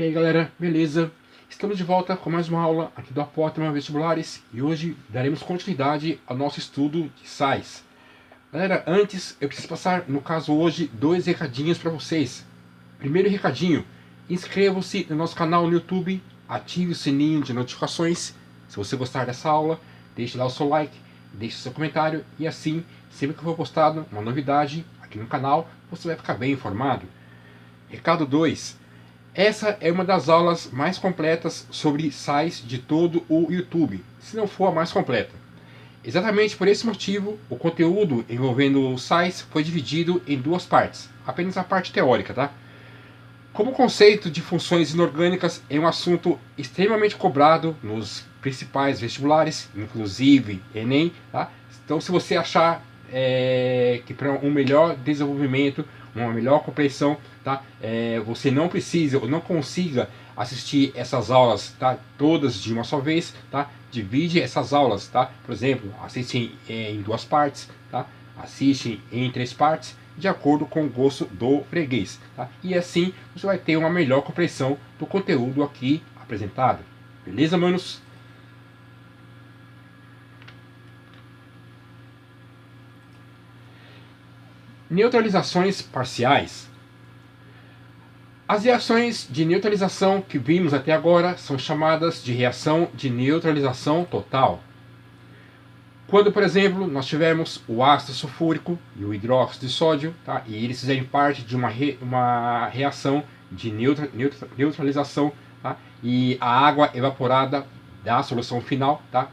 E aí galera, beleza? Estamos de volta com mais uma aula aqui do Apótema Vestibulares e hoje daremos continuidade ao nosso estudo de SAIS. Galera, antes eu preciso passar, no caso hoje, dois recadinhos para vocês. Primeiro recadinho, inscreva-se no nosso canal no YouTube, ative o sininho de notificações. Se você gostar dessa aula, deixe lá o seu like, deixe o seu comentário e assim, sempre que for postado uma novidade aqui no canal, você vai ficar bem informado. Recado 2. Essa é uma das aulas mais completas sobre SAIS de todo o YouTube, se não for a mais completa. Exatamente por esse motivo, o conteúdo envolvendo o SAIS foi dividido em duas partes, apenas a parte teórica, tá? Como o conceito de funções inorgânicas é um assunto extremamente cobrado nos principais vestibulares, inclusive Enem, tá? Então se você achar que para um melhor desenvolvimento, uma melhor compreensão, tá? Você não precisa ou não consiga assistir essas aulas, tá? Todas de uma só vez, tá? Divide essas aulas, tá? Por exemplo, assistem em duas partes, tá? Assistem em três partes, de acordo com o gosto do freguês, tá? E assim você vai ter uma melhor compreensão do conteúdo aqui apresentado. Beleza, manos? Neutralizações parciais. As reações de neutralização que vimos até agora são chamadas de reação de neutralização total. Quando, por exemplo, nós tivermos o ácido sulfúrico e o hidróxido de sódio, tá? E eles fizerem parte de uma reação de neutralização, tá? E a água evaporada da solução final, tá?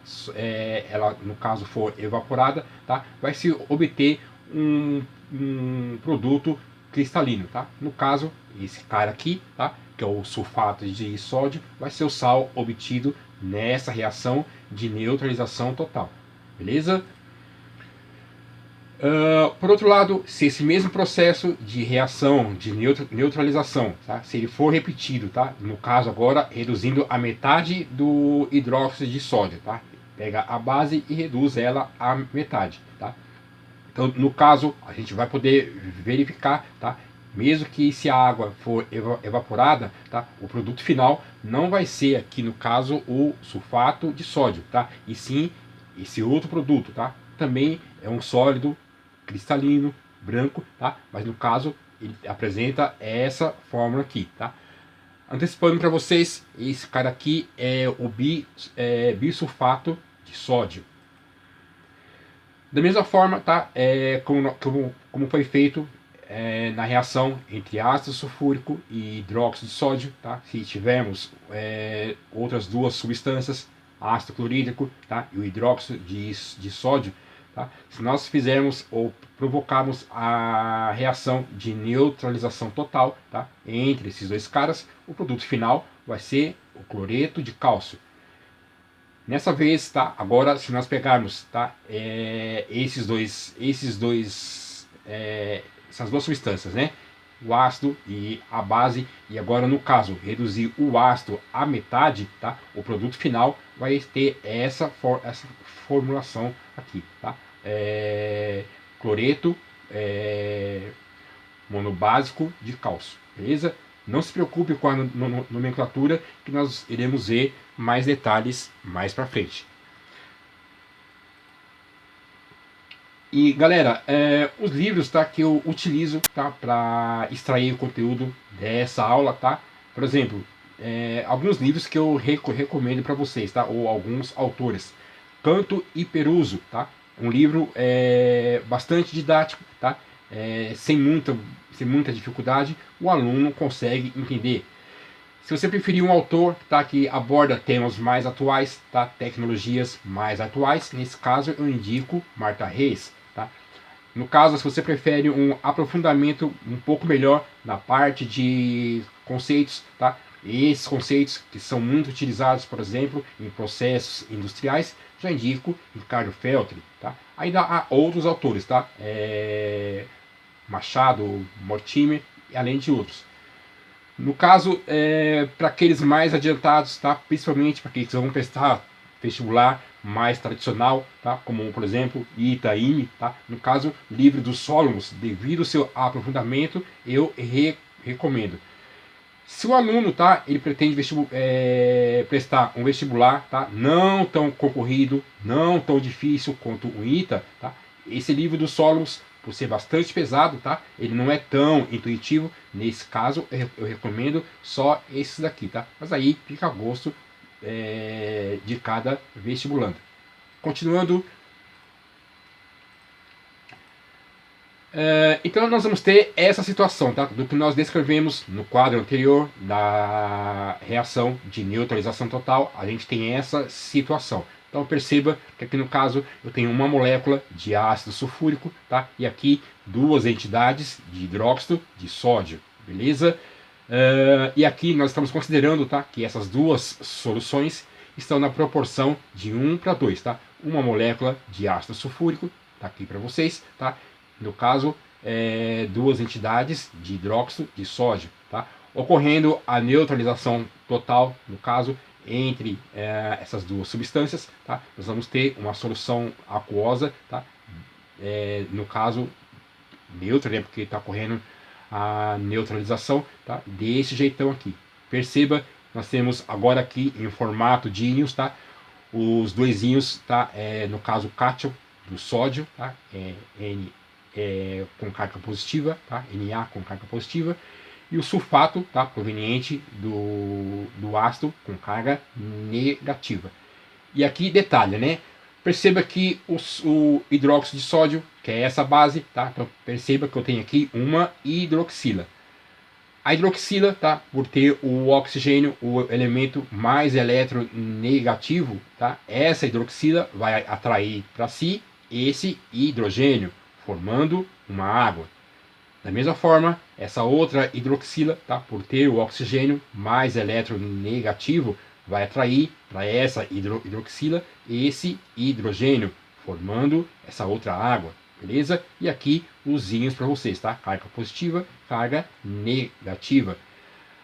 Ela, no caso, for evaporada, tá? Vai se obter um produto cristalino, tá? No caso, esse cara aqui, tá? Que é o sulfato de sódio, vai ser o sal obtido nessa reação de neutralização total. Beleza? Por outro lado, se esse mesmo processo de reação, de neutralização, tá? Se ele for repetido, tá? No caso agora, reduzindo a metade do hidróxido de sódio, tá? Pega a base e reduz ela à metade, tá? Então, no caso, a gente vai poder verificar, tá? Mesmo que se a água for evaporada, tá? O produto final não vai ser aqui, no caso, o sulfato de sódio, tá? E sim esse outro produto, tá? Também é um sólido cristalino, branco, tá? Mas no caso ele apresenta essa fórmula aqui, tá? Antecipando para vocês, esse cara aqui é o bisulfato de sódio. Da mesma forma, tá? Como foi feito na reação entre ácido sulfúrico e hidróxido de sódio, tá? Se tivermos outras duas substâncias, ácido clorídrico, tá? E o hidróxido de sódio, tá? Se nós fizermos ou provocarmos a reação de neutralização total, tá? Entre esses dois caras, o produto final vai ser o cloreto de cálcio. Nessa vez, tá? Agora, se nós pegarmos, tá? Essas duas substâncias, né? O ácido e a base, e agora no caso reduzir o ácido à metade, tá? O produto final vai ter essa formulação aqui, tá? Cloreto monobásico de cálcio, beleza? Não se preocupe com a nomenclatura, que nós iremos ver mais detalhes mais para frente. E galera, os livros, tá, que eu utilizo, tá, para extrair o conteúdo dessa aula, tá? Por exemplo, alguns livros que eu recomendo para vocês, tá? Ou alguns autores. Canto e Peruso, tá? Um livro bastante didático, tá? Sem muita dificuldade, o aluno consegue entender. Se você preferir um autor, tá, que aborda temas mais atuais, tá, tecnologias mais atuais, nesse caso eu indico Marta Reis. Tá? No caso, se você prefere um aprofundamento um pouco melhor na parte de conceitos, tá? Esses conceitos que são muito utilizados, por exemplo, em processos industriais, já indico Ricardo Feltri. Tá? Ainda há outros autores, tá? Machado, Mortimer, além de outros. No caso, para aqueles mais adiantados, tá? Principalmente para aqueles que vão prestar vestibular mais tradicional, tá? Como por exemplo Itaime, tá? No caso, livro dos Solomos, devido ao seu aprofundamento, eu recomendo. Se o aluno, tá, ele pretende prestar um vestibular, tá, não tão concorrido, não tão difícil quanto o ITA, tá, esse livro dos solos, por ser bastante pesado, tá, ele não é tão intuitivo. Nesse caso, eu recomendo só esses daqui, tá, mas aí fica a gosto de cada vestibulando. Continuando, então nós vamos ter essa situação, tá? Do que nós descrevemos no quadro anterior da reação de neutralização total, a gente tem essa situação. Então perceba que aqui no caso eu tenho uma molécula de ácido sulfúrico, tá? E aqui duas entidades de hidróxido de sódio, beleza? E aqui nós estamos considerando, tá, que essas duas soluções estão na proporção de 1 para 2, tá? Uma molécula de ácido sulfúrico, tá aqui para vocês, tá? No caso, duas entidades de hidróxido de sódio, tá? Ocorrendo a neutralização total, no caso, entre essas duas substâncias, tá? Nós vamos ter uma solução aquosa, tá? No caso, neutra, né? Porque está ocorrendo a neutralização, tá? Desse jeitão aqui. Perceba, nós temos agora aqui em formato de íons, tá? Os dois íons, tá? No caso, o cátion do sódio, tá? N com carga positiva, tá? Na com carga positiva, e o sulfato, tá? Proveniente do ácido com carga negativa. E aqui detalhe, né? Perceba que o hidróxido de sódio, que é essa base, tá? Então perceba que eu tenho aqui uma hidroxila. A hidroxila, tá? Por ter o oxigênio, o elemento mais eletronegativo, tá? Essa hidroxila vai atrair para si esse hidrogênio, formando uma água. Da mesma forma, essa outra hidroxila, tá? Por ter o oxigênio mais eletronegativo, vai atrair para essa hidroxila esse hidrogênio, formando essa outra água, beleza? E aqui os íons para vocês, tá? Carga positiva, carga negativa.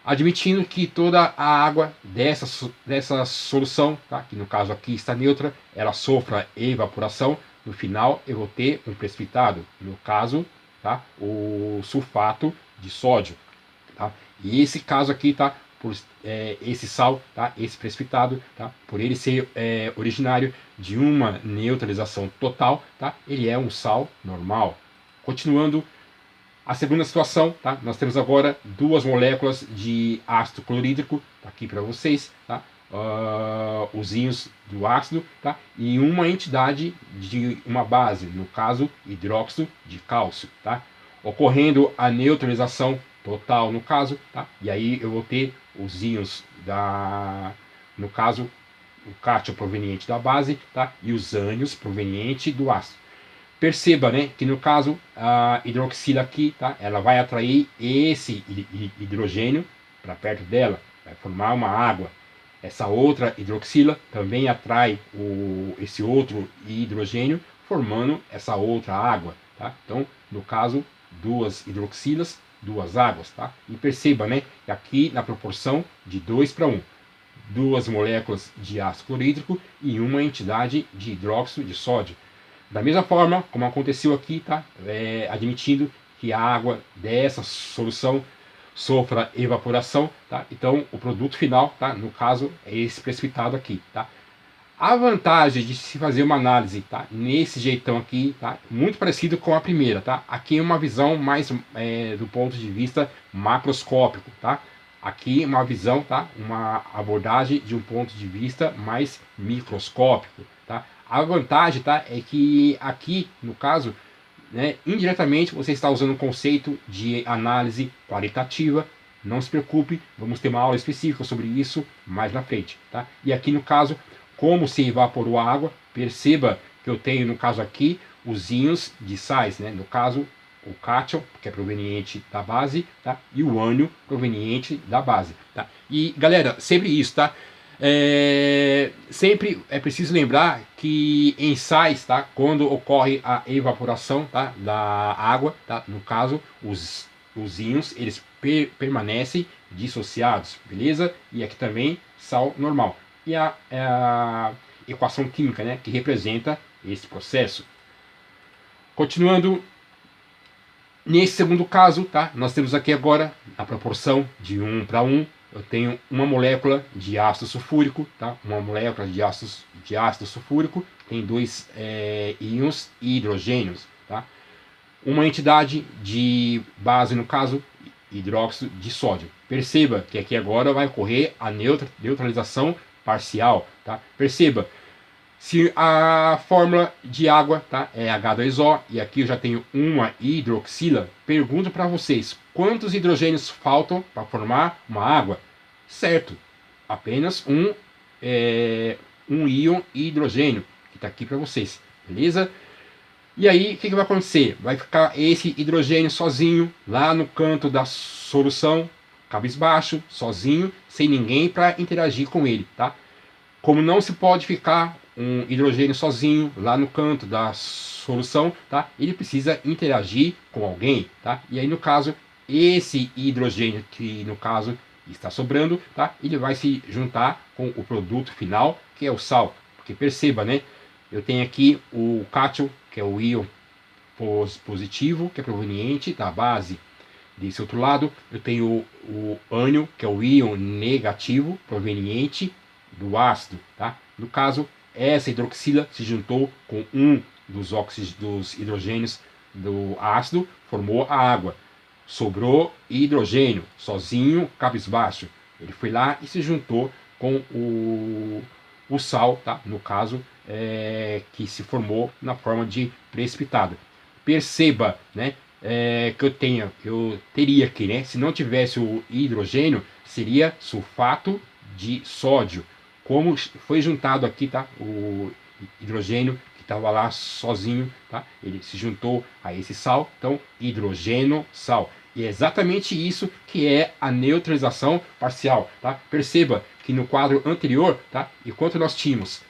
Admitindo que toda a água dessa solução, tá? Que no caso aqui está neutra, ela sofra evaporação, no final eu vou ter um precipitado, no caso, tá? O sulfato de sódio, tá? E esse caso aqui, tá? Por esse sal, tá? Esse precipitado, tá? Por ele ser originário de uma neutralização total, tá? Ele é um sal normal. Continuando, a segunda situação, tá? Nós temos agora duas moléculas de ácido clorídrico, tá aqui para vocês, tá? Os íons do ácido, tá? E uma entidade de uma base, no caso hidróxido de cálcio, tá? Ocorrendo a neutralização total no caso, tá? E aí eu vou ter os íons no caso, o cátion proveniente da base, tá? E os ânions proveniente do ácido. Perceba, né, que no caso a hidroxila aqui, tá? Ela vai atrair esse hidrogênio para perto dela, vai formar uma água. Essa outra hidroxila também atrai esse outro hidrogênio, formando essa outra água, tá? Então, no caso, duas hidroxilas, duas águas, tá? E perceba, né, que aqui na proporção de 2 para 1. Duas moléculas de ácido clorídrico e uma entidade de hidróxido de sódio. Da mesma forma, como aconteceu aqui, tá? Admitindo que a água dessa solução sofra evaporação, tá? Então o produto final, tá? No caso é esse precipitado aqui, tá? A vantagem de se fazer uma análise, tá? Nesse jeitão aqui, tá? Muito parecido com a primeira, tá? Aqui é uma visão mais do ponto de vista macroscópico, tá? Aqui uma visão, tá? Uma abordagem de um ponto de vista mais microscópico, tá? A vantagem, tá? É que aqui, no caso, né, indiretamente você está usando o conceito de análise qualitativa. Não se preocupe, vamos ter uma aula específica sobre isso mais na frente, tá? E aqui no caso, como se evaporou a água, perceba que eu tenho no caso aqui os íons de sais, né? No caso o cátion, que é proveniente da base, tá? E o ânion proveniente da base, tá? E galera, sempre isso, tá? Sempre é preciso lembrar que em sais, tá? Quando ocorre a evaporação, tá? Da água, tá? No caso, os íons eles permanecem dissociados, beleza? E aqui também sal normal. E a equação química, né? Que representa esse processo. Continuando, Nesse segundo caso, tá, nós temos aqui agora a proporção de 1 para 1. Eu tenho uma molécula de ácido sulfúrico, tá? Uma molécula de ácido sulfúrico tem dois íons hidrogênios, tá? Uma entidade de base, no caso, hidróxido de sódio. Perceba que aqui agora vai ocorrer a neutralização parcial, tá? Perceba, se a fórmula de água, tá, é H2O, e aqui eu já tenho uma hidroxila, pergunto para vocês, quantos hidrogênios faltam para formar uma água? Certo, apenas um íon hidrogênio, que está aqui para vocês, beleza? E aí, o que vai acontecer? Vai ficar esse hidrogênio sozinho, lá no canto da solução, cabisbaixo, sozinho, sem ninguém para interagir com ele, tá? Como não se pode ficar um hidrogênio sozinho lá no canto da solução, tá? Ele precisa interagir com alguém, tá? E aí, no caso, esse hidrogênio que, no caso, está sobrando, tá? Ele vai se juntar com o produto final, que é o sal. Porque perceba, né? Eu tenho aqui o cátion, que é o íon positivo, que é proveniente da base. Desse outro lado, eu tenho o ânion, que é o íon negativo, proveniente do ácido, tá? No caso, essa hidroxila se juntou com um dos hidrogênios do ácido, formou a água. Sobrou hidrogênio, sozinho, cabisbaixo. Ele foi lá e se juntou com o sal, tá? No caso, que se formou na forma de precipitado. Perceba, né? Que eu teria aqui, né? Se não tivesse o hidrogênio, seria sulfato de sódio. Como foi juntado aqui, tá? O hidrogênio que estava lá sozinho, tá? Ele se juntou a esse sal, então hidrogênio, sal. E é exatamente isso que é a neutralização parcial, tá? Perceba que no quadro anterior, tá? Enquanto nós tínhamos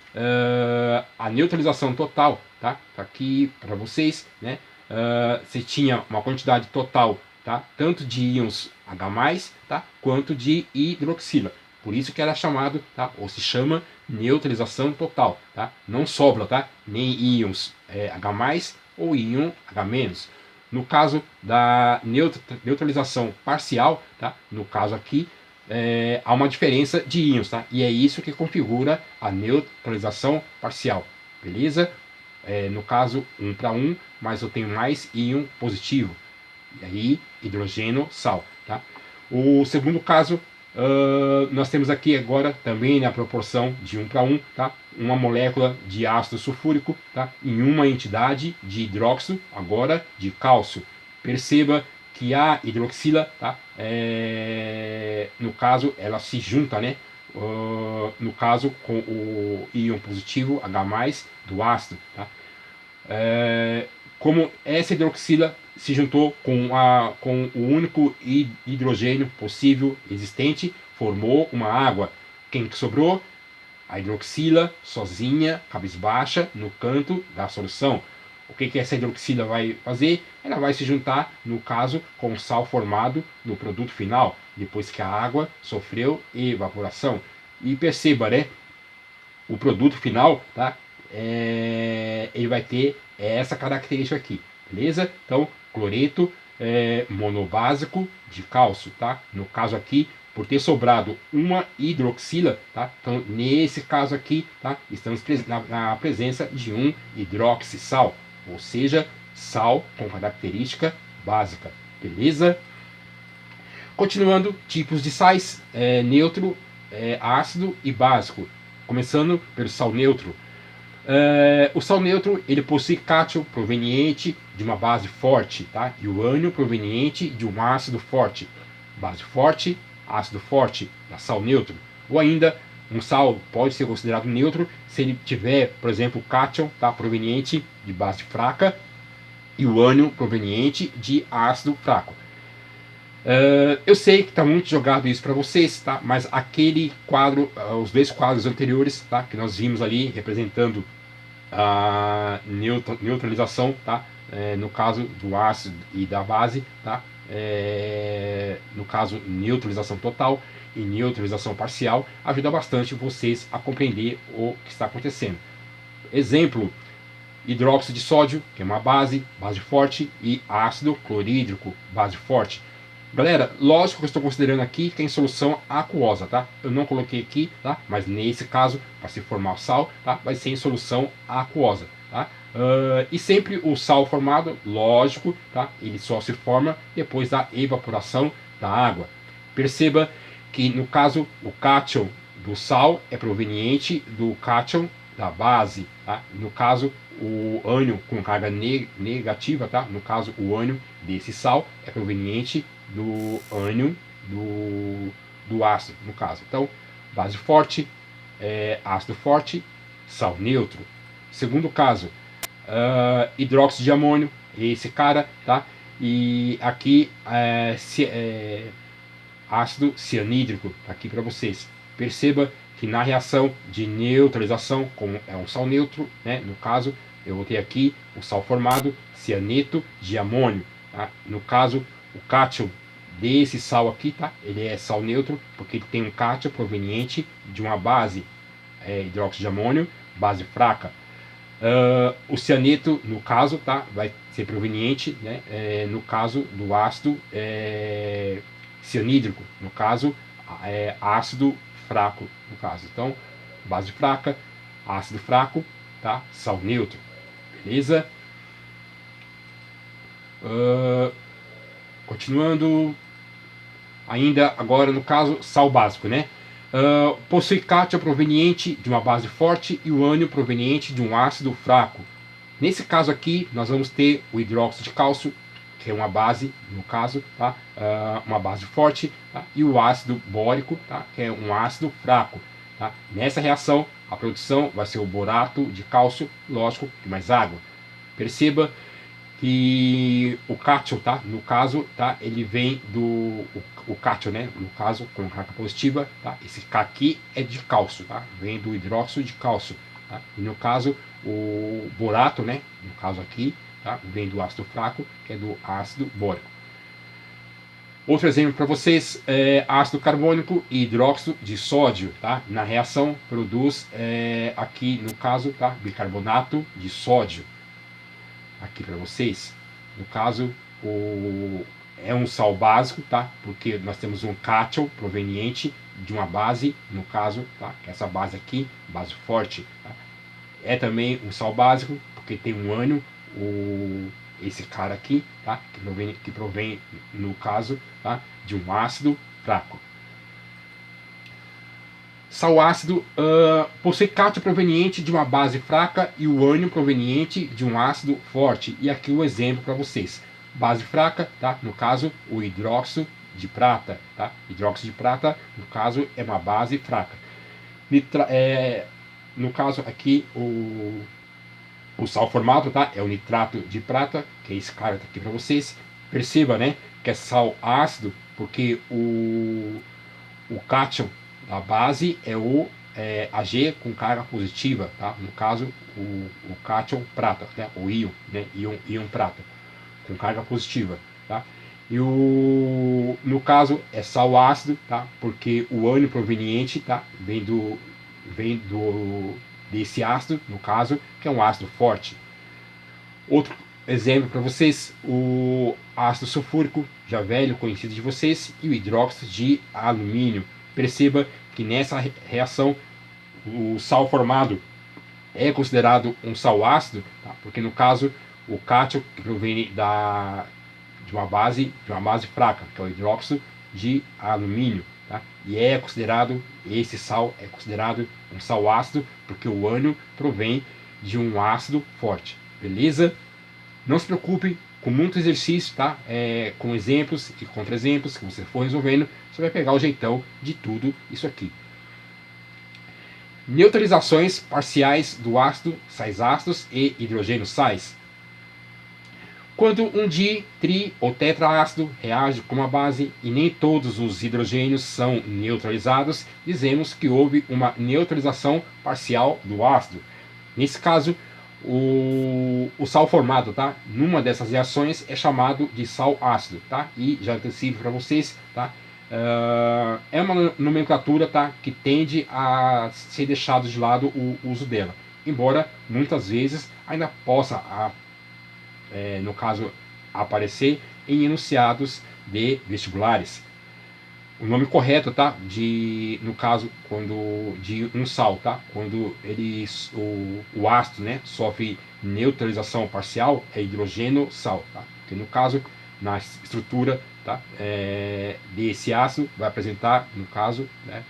a neutralização total, tá? Tá aqui para vocês, né? Você tinha uma quantidade total, tá? Tanto de íons H+, tá? Quanto de hidroxila. Por isso que era chamado, tá? Ou se chama neutralização total, tá? Não sobra, tá? Nem íons H+ ou íon H-. No caso da neutralização parcial, tá? No caso aqui, há uma diferença de íons, tá? E é isso que configura a neutralização parcial, beleza? No caso, 1 para 1, mas eu tenho mais íon positivo. E aí, hidrogênio, sal, tá? O segundo caso, nós temos aqui agora também na proporção de 1 para 1, tá? Uma molécula de ácido sulfúrico, tá? Em uma entidade de hidróxido, agora de cálcio. Perceba que a hidroxila, tá? No caso, ela se junta, né? No caso, com o íon positivo H+ do ácido, tá? Como essa hidroxila se juntou com o único hidrogênio possível existente, formou uma água. Quem que sobrou? A hidroxila sozinha, cabisbaixa, no canto da solução. O que essa hidroxila vai fazer? Ela vai se juntar, no caso, com o sal formado no produto final, depois que a água sofreu evaporação. E perceba, né? O produto final, tá? Ele vai ter essa característica aqui, beleza? Então, cloreto monobásico de cálcio, tá? No caso aqui, por ter sobrado uma hidroxila, tá? Então, nesse caso aqui, tá? Estamos na presença de um hidroxissal, ou seja, sal com característica básica, beleza? Continuando, tipos de sais, neutro, ácido e básico. Começando pelo sal neutro. O sal neutro ele possui cátion proveniente de uma base forte, tá? E o ânion proveniente de um ácido forte. Base forte, ácido forte, da sal neutro. Ou ainda, um sal pode ser considerado neutro se ele tiver, por exemplo, cátion, tá? Proveniente de base fraca e o ânion proveniente de ácido fraco. Eu sei que está muito jogado isso para vocês, tá? Mas aquele quadro, os dois quadros anteriores, tá? Que nós vimos ali representando a neutralização, tá? No caso do ácido e da base, tá? No caso, neutralização total e neutralização parcial, ajuda bastante vocês a compreender o que está acontecendo. Exemplo, hidróxido de sódio, que é uma base forte, e ácido clorídrico, base forte. Galera, lógico que eu estou considerando aqui que é em solução aquosa, tá? Eu não coloquei aqui, tá? Mas nesse caso, para se formar o sal, tá? Vai ser em solução aquosa, tá? E sempre o sal formado, lógico, tá? Ele só se forma depois da evaporação da água. Perceba que no caso o cátion do sal é proveniente do cátion da base, tá? No caso o ânion com carga negativa, tá? No caso o ânion desse sal é proveniente do ânion do ácido, no caso. Então, base forte, ácido forte, sal neutro. Segundo caso, hidróxido de amônio, esse cara, tá? E aqui ácido cianídrico, tá aqui para vocês. Perceba que na reação de neutralização, como é um sal neutro, né? No caso, eu vou ter aqui o sal formado, cianeto de amônio. Tá? No caso, o cátion desse sal aqui, tá? Ele é sal neutro porque ele tem um cátion proveniente de uma base hidróxido de amônio, base fraca. O cianeto, no caso, tá? Vai ser proveniente, né? No caso do ácido cianídrico, no caso, ácido fraco, no caso. Então, base fraca, ácido fraco, tá? Sal neutro, beleza? Continuando, ainda agora no caso, sal básico, né? Possui cátion proveniente de uma base forte e o ânion proveniente de um ácido fraco. Nesse caso aqui, nós vamos ter o hidróxido de cálcio, que é uma base, no caso, tá? Uma base forte, tá? E o ácido bórico, tá? Que é um ácido fraco. Tá? Nessa reação, a produção vai ser o borato de cálcio, lógico, e mais água. Perceba que o cátion, tá? No caso, tá? Ele vem do o cátion, né? No caso, com carga positiva, tá? Esse K aqui é de cálcio, tá? Vem do hidróxido de cálcio, tá? E no caso, o borato, né? No caso aqui, tá? Vem do ácido fraco, que é do ácido bórico. Outro exemplo para vocês é ácido carbônico e hidróxido de sódio, tá? Na reação produz aqui no caso, tá? Bicarbonato de sódio. Aqui para vocês, no caso, é um sal básico, tá? Porque nós temos um cátion proveniente de uma base, no caso, tá? Essa base aqui, base forte, tá? É também um sal básico, porque tem um ânion, esse cara aqui, tá? Que provém no caso, tá? De um ácido fraco. Sal ácido possui cátion proveniente de uma base fraca e o ânion proveniente de um ácido forte. E aqui o exemplo para vocês. Base fraca, tá? No caso, o hidróxido de prata, tá? Hidróxido de prata, no caso, é uma base fraca. No caso aqui, o sal formado, tá? É o nitrato de prata, que é esse cara aqui para vocês. Perceba, né? Que é sal ácido, porque o cátion da base é o Ag com carga positiva, tá? No caso, o cátion prata, né? O íon, né? Íon prata, com carga positiva, tá? E no caso é sal ácido, tá? Porque o ânion proveniente, tá? Vem desse ácido, no caso, que é um ácido forte. Outro exemplo para vocês, o ácido sulfúrico, já velho, conhecido de vocês, e o hidróxido de alumínio. Perceba que nessa reação o sal formado é considerado um sal ácido, tá? Porque no caso o cátion que provém de uma base fraca, que é o hidróxido de alumínio, tá? E esse sal é considerado um sal ácido porque o ânion provém de um ácido forte, beleza? Não se preocupe com muito exercício, tá? Com exemplos e contra-exemplos que você for resolvendo, você vai pegar o jeitão de tudo isso aqui. Neutralizações parciais do ácido, sais ácidos e hidrogênio sais. Quando um di, tri ou tetraácido reage com uma base e nem todos os hidrogênios são neutralizados, dizemos que houve uma neutralização parcial do ácido. Nesse caso, o sal formado, tá? Numa dessas reações é chamado de sal ácido, tá? E já antecipo para vocês, tá? É uma nomenclatura, tá? Que tende a ser deixado de lado o uso dela. embora muitas vezes ainda possa, no caso, aparecer em enunciados de vestibulares. O nome correto, tá? No caso, quando de um sal, tá? Quando o ácido, né, sofre neutralização parcial, é hidrogênio sal, tá? Porque no caso, na estrutura, tá? Desse ácido vai apresentar, no caso, né,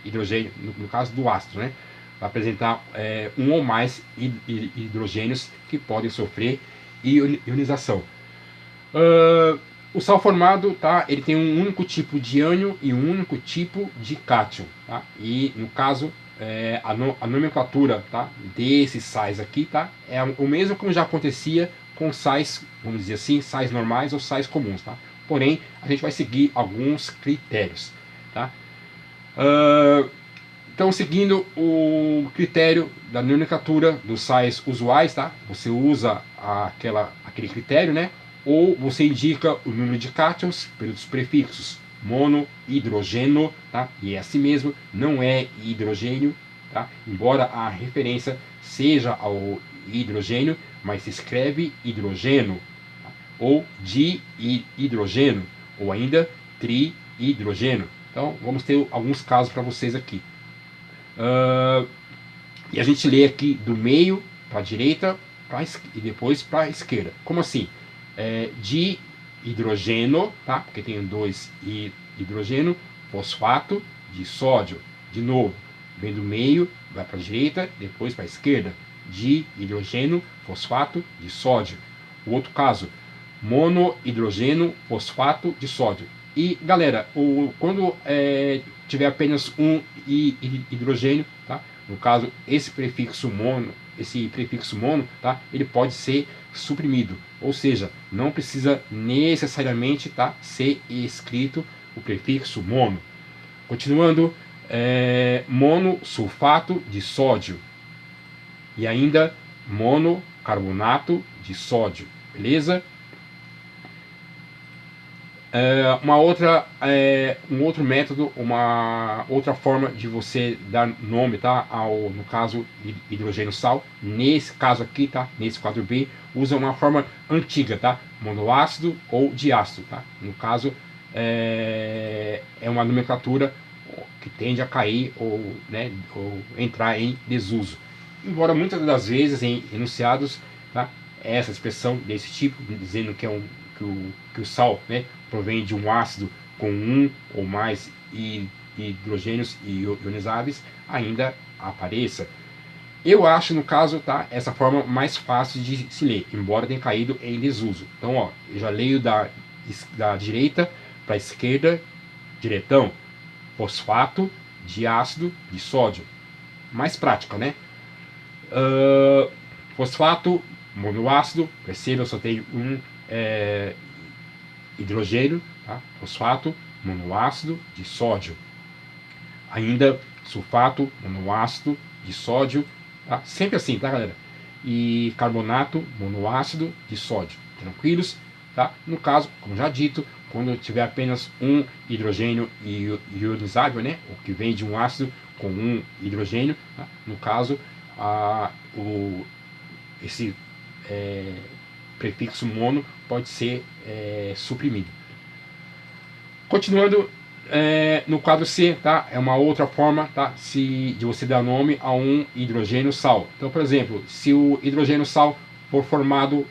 hidrogênio, no caso do ácido, né? Vai apresentar um ou mais hidrogênios que podem sofrer ionização. O sal formado, tá? Ele tem um único tipo de ânion e um único tipo de cátion, tá? E no caso, a nomenclatura, tá, desses sais aqui, tá, é o mesmo como já acontecia com sais, vamos dizer assim, sais normais ou sais comuns, tá? Porém, a gente vai seguir alguns critérios, tá? Então, seguindo o critério da nomenclatura dos sais usuais, tá? Você usa aquele critério, né? Ou você indica o número de cátions pelos prefixos mono, hidrogênio, tá? E é assim mesmo, não é hidrogênio, tá? Embora a referência seja ao hidrogênio, mas se escreve hidrogênio, tá? Ou dihidrogênio, ou ainda trihidrogênio. Então, vamos ter alguns casos para vocês aqui. E a gente lê aqui do meio para a direita e depois para a esquerda. Como assim? De hidrogênio, tá? Porque tem dois hidrogênio, fosfato de sódio. De novo, vem do meio, vai para a direita, depois para a esquerda. De hidrogênio, fosfato de sódio. O outro caso, monohidrogênio, fosfato de sódio. E galera, quando tiver apenas um hidrogênio, tá? No caso, esse prefixo mono, tá? Ele pode ser suprimido, ou seja, não precisa necessariamente, tá, ser escrito o prefixo mono. Continuando, monosulfato de sódio e ainda monocarbonato de sódio, beleza? Um outro método, uma outra forma de você dar nome, tá, no caso hidrogênio sal, nesse caso aqui, tá, nesse quadro B, usa uma forma antiga, tá, monoácido ou diácido, tá, no caso é uma nomenclatura que tende a cair ou entrar em desuso, embora muitas das vezes em enunciados, tá, essa expressão desse tipo, dizendo que que o sal, né, provém de um ácido com um ou mais hidrogênios ionizáveis, ainda apareça. Eu acho, no caso, tá, essa forma mais fácil de se ler, embora tenha caído em desuso. Então, ó, eu já leio da direita para a esquerda, diretão, fosfato de ácido de sódio. Mais prática, né? Fosfato, monoácido, perceba, eu só tenho um hidrogênio, tá? Fosfato, monoácido de sódio. Ainda sulfato, monoácido de sódio, tá? Sempre assim, tá, galera? E carbonato, monoácido de sódio. Tranquilos? Tá? No caso, como já dito, quando tiver apenas um hidrogênio ionizável, né? O que vem de um ácido com um hidrogênio, tá? No caso, esse prefixo mono pode ser suprimido. Continuando, no quadro C, tá? É uma outra forma, tá? De você dar nome a um hidrogênio sal. Então, por exemplo, se o hidrogênio sal for formado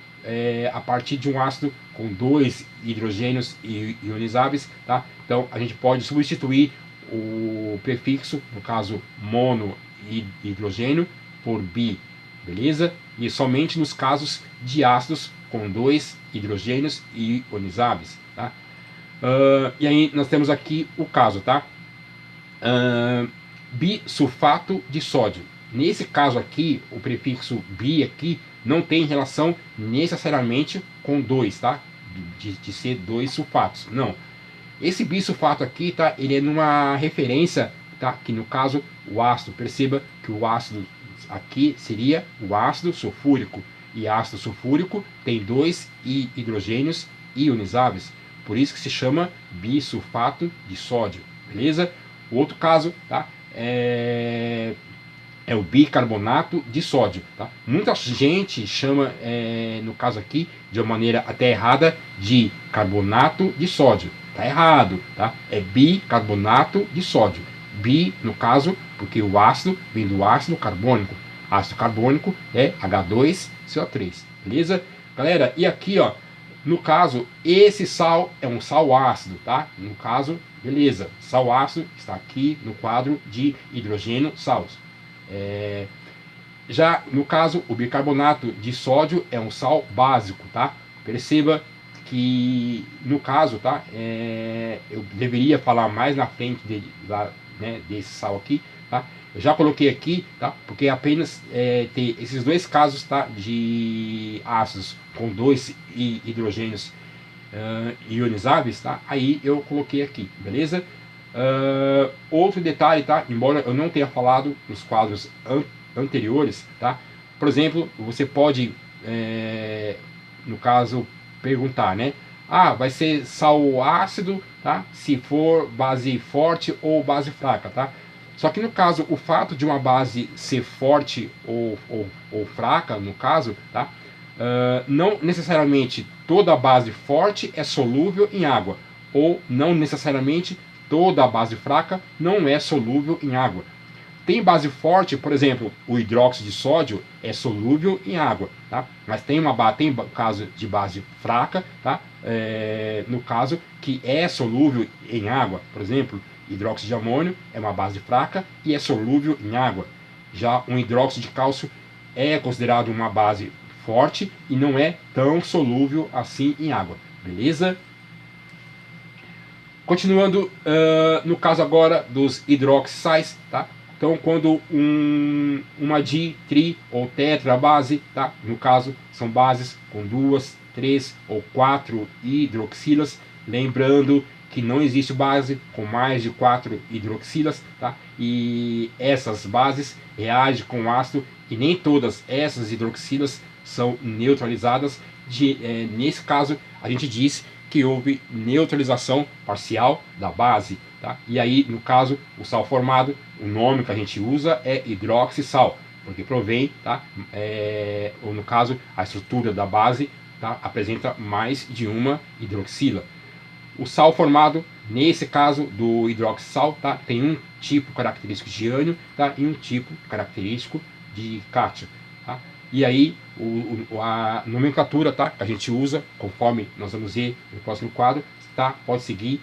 a partir de um ácido com dois hidrogênios ionizáveis, tá? Então a gente pode substituir o prefixo, no caso mono hidrogênio, por bi, beleza? E somente nos casos de ácidos com dois hidrogênios ionizáveis, tá? E aí nós temos aqui o caso, tá? Bisulfato de sódio. Nesse caso aqui, o prefixo bi aqui não tem relação necessariamente com dois, tá? De ser dois sulfatos. Não. Esse bisulfato aqui, tá? Ele é numa referência, tá? Que no caso o ácido, perceba que o ácido aqui seria o ácido sulfúrico. E ácido sulfúrico tem dois hidrogênios ionizáveis. Por isso que se chama bisulfato de sódio. Beleza? O outro caso, tá? é o bicarbonato de sódio. Tá? Muita gente chama, no caso aqui, de uma maneira até errada, de carbonato de sódio. Tá errado, tá? É bicarbonato de sódio. Bi, no caso, porque o ácido vem do ácido carbônico. Ácido carbônico é H2CO3, beleza? Galera, e aqui, ó, no caso, esse sal é um sal ácido, tá? No caso, beleza, sal ácido está aqui no quadro de hidrogênio salos. Já no caso, o bicarbonato de sódio é um sal básico, tá? Perceba que no caso, tá? Eu deveria falar mais na frente desse sal aqui, tá? Eu já coloquei aqui, tá? Porque apenas tem esses dois casos, tá? De ácidos com dois hidrogênios ionizáveis, tá? Aí eu coloquei aqui, beleza? Outro detalhe, tá? Embora eu não tenha falado nos quadros anteriores, tá? Por exemplo, você pode, no caso, perguntar, né? Ah, vai ser sal ácido, tá? Se for base forte ou base fraca, tá? Só que no caso, o fato de uma base ser forte ou fraca, no caso, tá? Não necessariamente toda base forte é solúvel em água, ou não necessariamente toda base fraca não é solúvel em água. Tem base forte, por exemplo, o hidróxido de sódio é solúvel em água, tá? Mas tem caso de base fraca, tá? No caso que é solúvel em água, por exemplo, hidróxido de amônio é uma base fraca e é solúvel em água. Já um hidróxido de cálcio é considerado uma base forte e não é tão solúvel assim em água, beleza? Continuando, no caso agora dos hidroxais, tá? Então, quando uma di, tri ou tetra base, tá? No caso, são bases com 2, 3 ou 4 hidroxilas. Lembrando que não existe base com mais de 4 hidroxilas, tá? E essas bases reagem com ácido e nem todas essas hidroxilas são neutralizadas. Nesse caso, a gente diz que houve neutralização parcial da base. Tá? E aí, no caso, o sal formado, o nome que a gente usa é hidroxissal, porque provém, tá? Ou no caso, a estrutura da base, tá? Apresenta mais de uma hidroxila. O sal formado, nesse caso do hidroxissal, tá? Tem um tipo característico de ânion, tá? E um tipo característico de cátion. Tá? E aí, a nomenclatura, tá? Que a gente usa, conforme nós vamos ver no próximo quadro, tá? Pode seguir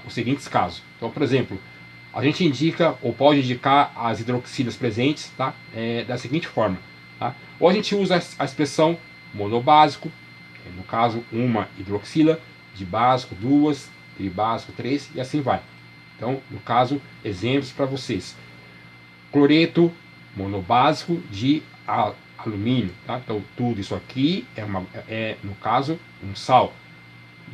os seguintes casos. Então, por exemplo, a gente indica ou pode indicar as hidroxilas presentes, tá? Da seguinte forma, tá? Ou a gente usa a expressão monobásico, no caso uma hidroxila, dibásico 2, tribásico 3 e assim vai. Então, no caso, exemplos para vocês: cloreto monobásico de alumínio, tá? Então tudo isso aqui é no caso um sal.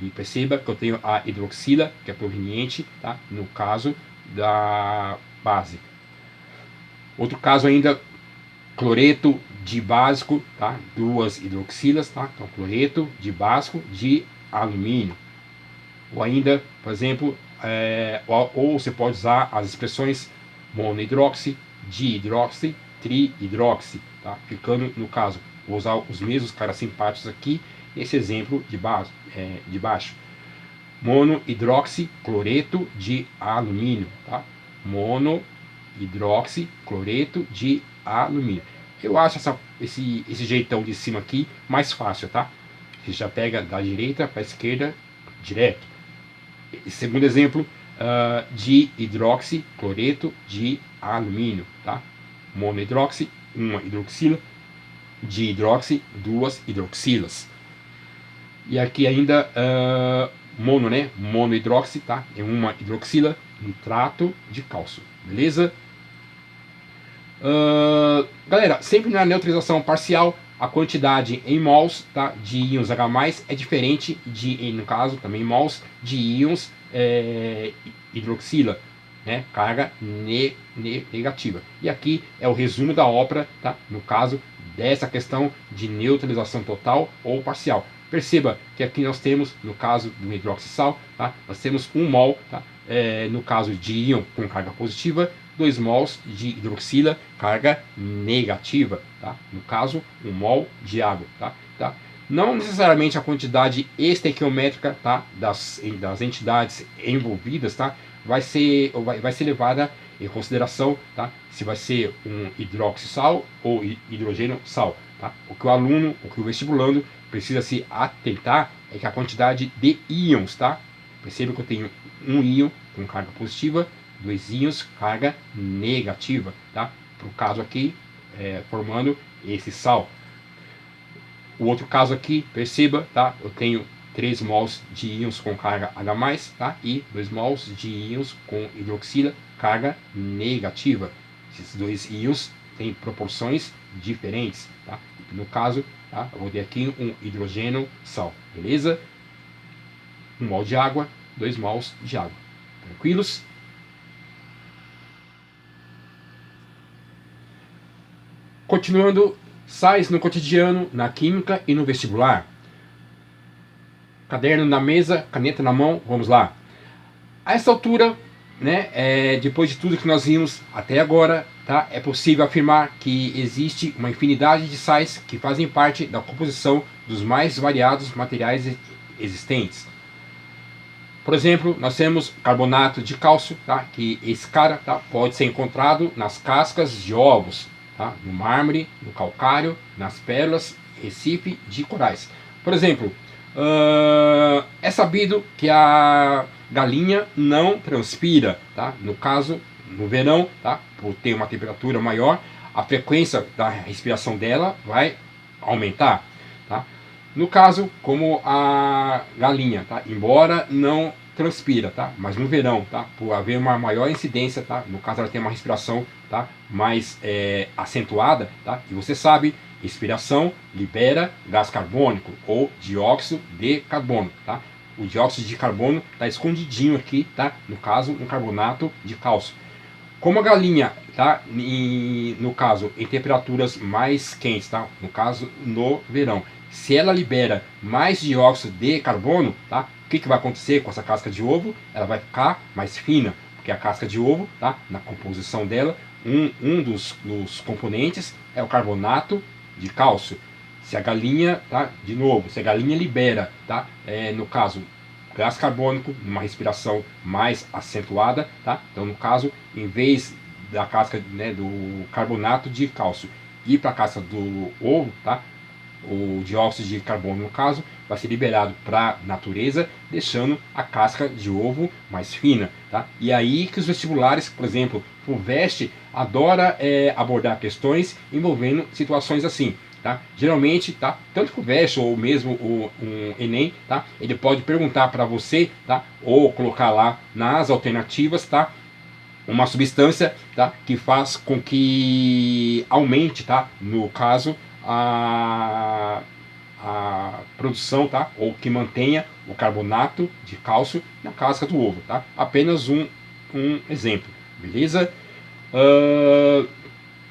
E perceba que eu tenho a hidroxila, que é proveniente, tá? No caso da base. Outro caso ainda, cloreto dibásico, tá? 2 hidroxilas, tá? Então cloreto dibásico de alumínio. Ou ainda, por exemplo, ou você pode usar as expressões monohidroxi, dihidroxi, trihidroxi, tá? Ficando, no caso, vou usar os mesmos caras simpáticos aqui, esse exemplo de baixo. Monohidroxi cloreto de alumínio, tá? Monohidroxi cloreto de alumínio. Eu acho esse jeitão de cima aqui mais fácil, tá? Você já pega da direita para a esquerda direto. Segundo exemplo, de hidroxi cloreto de alumínio, tá? Monohidroxi, uma hidroxila, de hidroxi, 2 hidroxilas. E aqui ainda mono, né? Monohidroxi, tá? É uma hidroxila, nitrato de cálcio, beleza? Galera, sempre na neutralização parcial, a quantidade em mols, tá, de íons H+, é diferente no caso, também mols, de íons hidroxila, né, carga negativa. E aqui é o resumo da ópera, tá, no caso dessa questão de neutralização total ou parcial. Perceba que aqui nós temos, no caso do hidroxissal, tá, nós temos 1 mol, tá, no caso de íon com carga positiva, 2 mols de hidroxila, carga negativa, tá? No caso, 1 mol de água, tá? Não necessariamente a quantidade estequiométrica, tá, das entidades envolvidas, tá, vai ser levada em consideração, tá, se vai ser um hidroxissal ou hidrogênio sal, tá? O que o vestibulando precisa se atentar é que a quantidade de íons, tá? Perceba que eu tenho um íon com carga positiva, 2 íons carga negativa, tá? Para o caso aqui, formando esse sal. O outro caso aqui, perceba, tá? Eu tenho 3 mols de íons com carga H+, tá? E 2 mols de íons com hidroxila, carga negativa. Esses 2 íons têm proporções diferentes, tá? No caso, tá? Eu vou ter aqui um hidrogênio sal, beleza? 1 mol de água, 2 mols de água. Tranquilos? Continuando, sais no cotidiano, na química e no vestibular. Caderno na mesa, caneta na mão, vamos lá. A essa altura, né, depois de tudo que nós vimos até agora, tá, é possível afirmar que existe uma infinidade de sais que fazem parte da composição dos mais variados materiais existentes. Por exemplo, nós temos carbonato de cálcio, tá, que esse cara, tá, pode ser encontrado nas cascas de ovos, tá, no mármore, no calcário, nas pérolas, recife de corais. Por exemplo, é sabido que a galinha não transpira, tá? No caso, no verão, tá? Por ter uma temperatura maior, a frequência da respiração dela vai aumentar, tá? No caso, como a galinha, tá? Embora não transpira, tá? Mas no verão, tá? Por haver uma maior incidência, tá? No caso, ela tem uma respiração, tá? Mais acentuada, tá? E você sabe, respiração libera gás carbônico ou dióxido de carbono, tá? O dióxido de carbono está escondidinho aqui, tá? No caso, um carbonato de cálcio. Como a galinha, tá? No caso, em temperaturas mais quentes, tá? No caso, no verão, se ela libera mais dióxido de carbono, tá? O que vai acontecer com essa casca de ovo? Ela vai ficar mais fina, porque a casca de ovo, tá? Na composição dela, um dos componentes é o carbonato de cálcio. Se a galinha, tá? De novo, se a galinha libera, tá? No caso, gás carbônico, numa respiração mais acentuada, tá? Então, no caso, em vez da casca, né, do carbonato de cálcio ir para a casca do ovo, tá? O dióxido de carbono, no caso, vai ser liberado para a natureza, deixando a casca de ovo mais fina, tá? E aí que os vestibulares, por exemplo, o FUVEST adora abordar questões envolvendo situações assim. Tá? Geralmente, tá? Tanto que o FUVEST ou mesmo um Enem, tá? Ele pode perguntar para você, tá? Ou colocar lá nas alternativas, tá? Uma substância, tá? Que faz com que aumente, tá? No caso, a produção, tá? Ou que mantenha o carbonato de cálcio na casca do ovo, tá? Apenas um exemplo, beleza?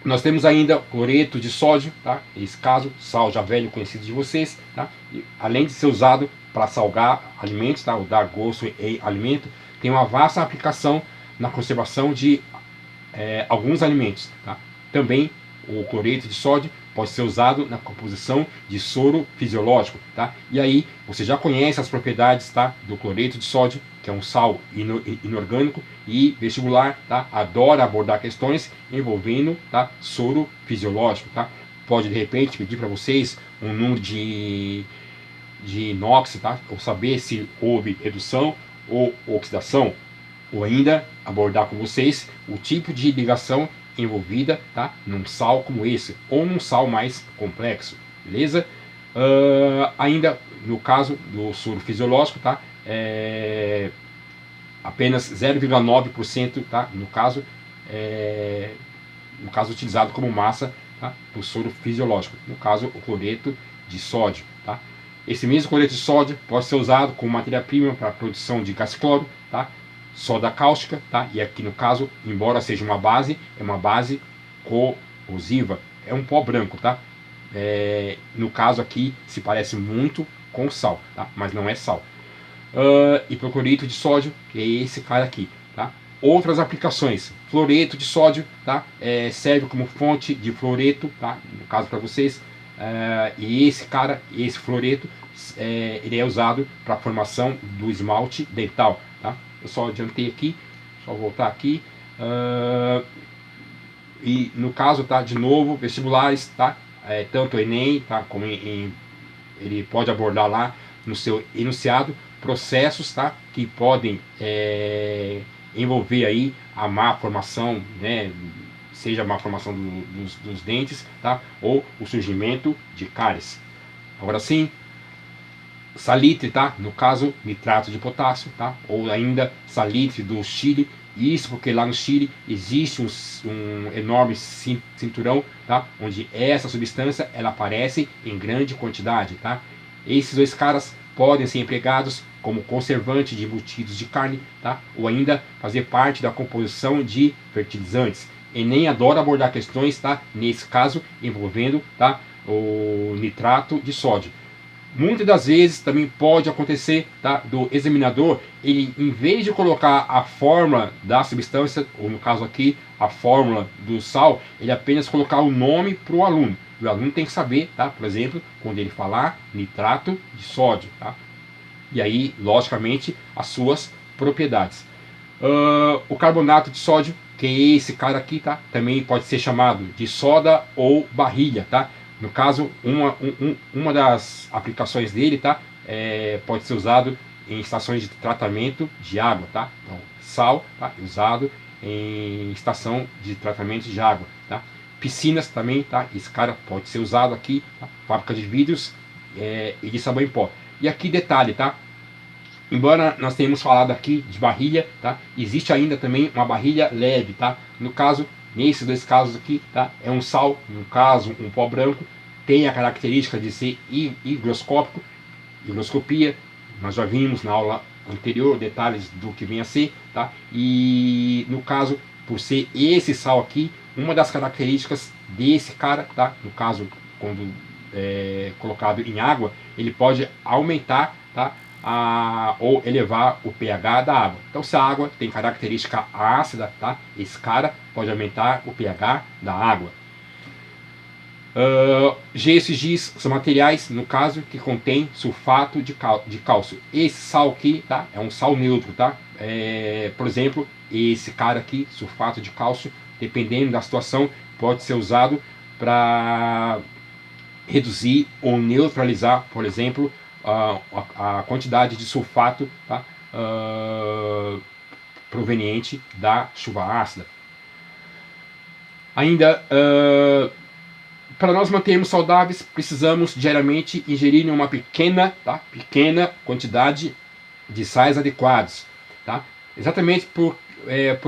Nós temos ainda cloreto de sódio, tá? Esse caso, sal já velho conhecido de vocês, tá? E, além de ser usado para salgar alimentos, tá? Ou dar gosto em alimento, tem uma vasta aplicação na conservação de alguns alimentos, tá? Também o cloreto de sódio pode ser usado na composição de soro fisiológico, tá? E aí você já conhece as propriedades, tá? Do cloreto de sódio, que é um sal inorgânico, e vestibular, tá? Adora abordar questões envolvendo, tá? Soro fisiológico, tá? Pode de repente pedir para vocês um número de inox, tá? Ou saber se houve redução ou oxidação, ou ainda abordar com vocês o tipo de ligação envolvida, tá? Num sal como esse, ou num sal mais complexo, beleza? Ainda no caso do soro fisiológico, tá? Apenas 0,9%, tá? No caso utilizado como massa, tá? Do soro fisiológico, no caso o cloreto de sódio, tá? Esse mesmo cloreto de sódio pode ser usado como matéria-prima para a produção de gás cloro, tá? Soda cáustica, tá? E aqui no caso, embora seja uma base, é uma base corrosiva, é um pó branco, tá? No caso aqui se parece muito com sal, tá? Mas não é sal. Hipoclorito de sódio, que é esse cara aqui, tá? outras aplicações. Fluoreto de sódio, tá? Serve como fonte de fluoreto, tá? No caso para vocês. E esse fluoreto, ele é usado para a formação do esmalte dental, tá? Eu só adiantei aqui, só voltar aqui. E no caso, tá? De novo, vestibulares, tá? Tanto o Enem, tá? Como ele pode abordar lá no seu enunciado processos, tá? Que podem envolver aí a má formação, né? Seja a má formação dos dentes, tá? Ou o surgimento de cáries. Agora sim, salitre, tá? No caso, nitrato de potássio, tá? Ou ainda salitre do Chile. Isso porque lá no Chile existe um enorme cinturão, tá? Onde essa substância ela aparece em grande quantidade, tá? Esses dois caras podem ser empregados como conservante de embutidos de carne, tá? Ou ainda fazer parte da composição de fertilizantes. Enem adora abordar questões, tá? Nesse caso envolvendo, tá? O nitrato de sódio. Muitas das vezes também pode acontecer, tá, do examinador, ele em vez de colocar a fórmula da substância, ou no caso aqui, a fórmula do sal, ele apenas colocar o nome para o aluno. E o aluno tem que saber, tá, por exemplo, quando ele falar nitrato de sódio, tá? E aí, logicamente, as suas propriedades. O carbonato de sódio, que é esse cara aqui, tá? Também pode ser chamado de soda ou barrilha, tá? No caso, uma das aplicações dele, tá? Pode ser usado em estações de tratamento de água, tá? Então, sal, tá? Usado em estação de tratamento de água, tá? Piscinas também, tá? Esse cara pode ser usado aqui, tá? Fábrica de vidros e de sabão em pó. E aqui detalhe, tá? Embora nós tenhamos falado aqui de barrilha, tá? Existe ainda também uma barrilha leve, tá? No caso, nesses dois casos aqui, tá? É um sal, no caso, um pó branco, tem a característica de ser higroscópico, higroscopia, nós já vimos na aula anterior detalhes do que vem a ser, tá? E no caso, por ser esse sal aqui, uma das características desse cara, tá? No caso, quando colocado em água, ele pode aumentar, tá? Ou elevar o pH da água. Então, se a água tem característica ácida, tá? Esse cara pode aumentar o pH da água. Gesso e giz são materiais, no caso, que contém sulfato de cálcio. Esse sal aqui, tá? É um sal neutro, tá? Por exemplo, esse cara aqui, sulfato de cálcio, dependendo da situação, pode ser usado para reduzir ou neutralizar, por exemplo, a quantidade de sulfato, tá? Proveniente da chuva ácida. Ainda, para nós mantermos saudáveis, precisamos diariamente ingerir uma pequena quantidade de sais adequados, tá? Exatamente por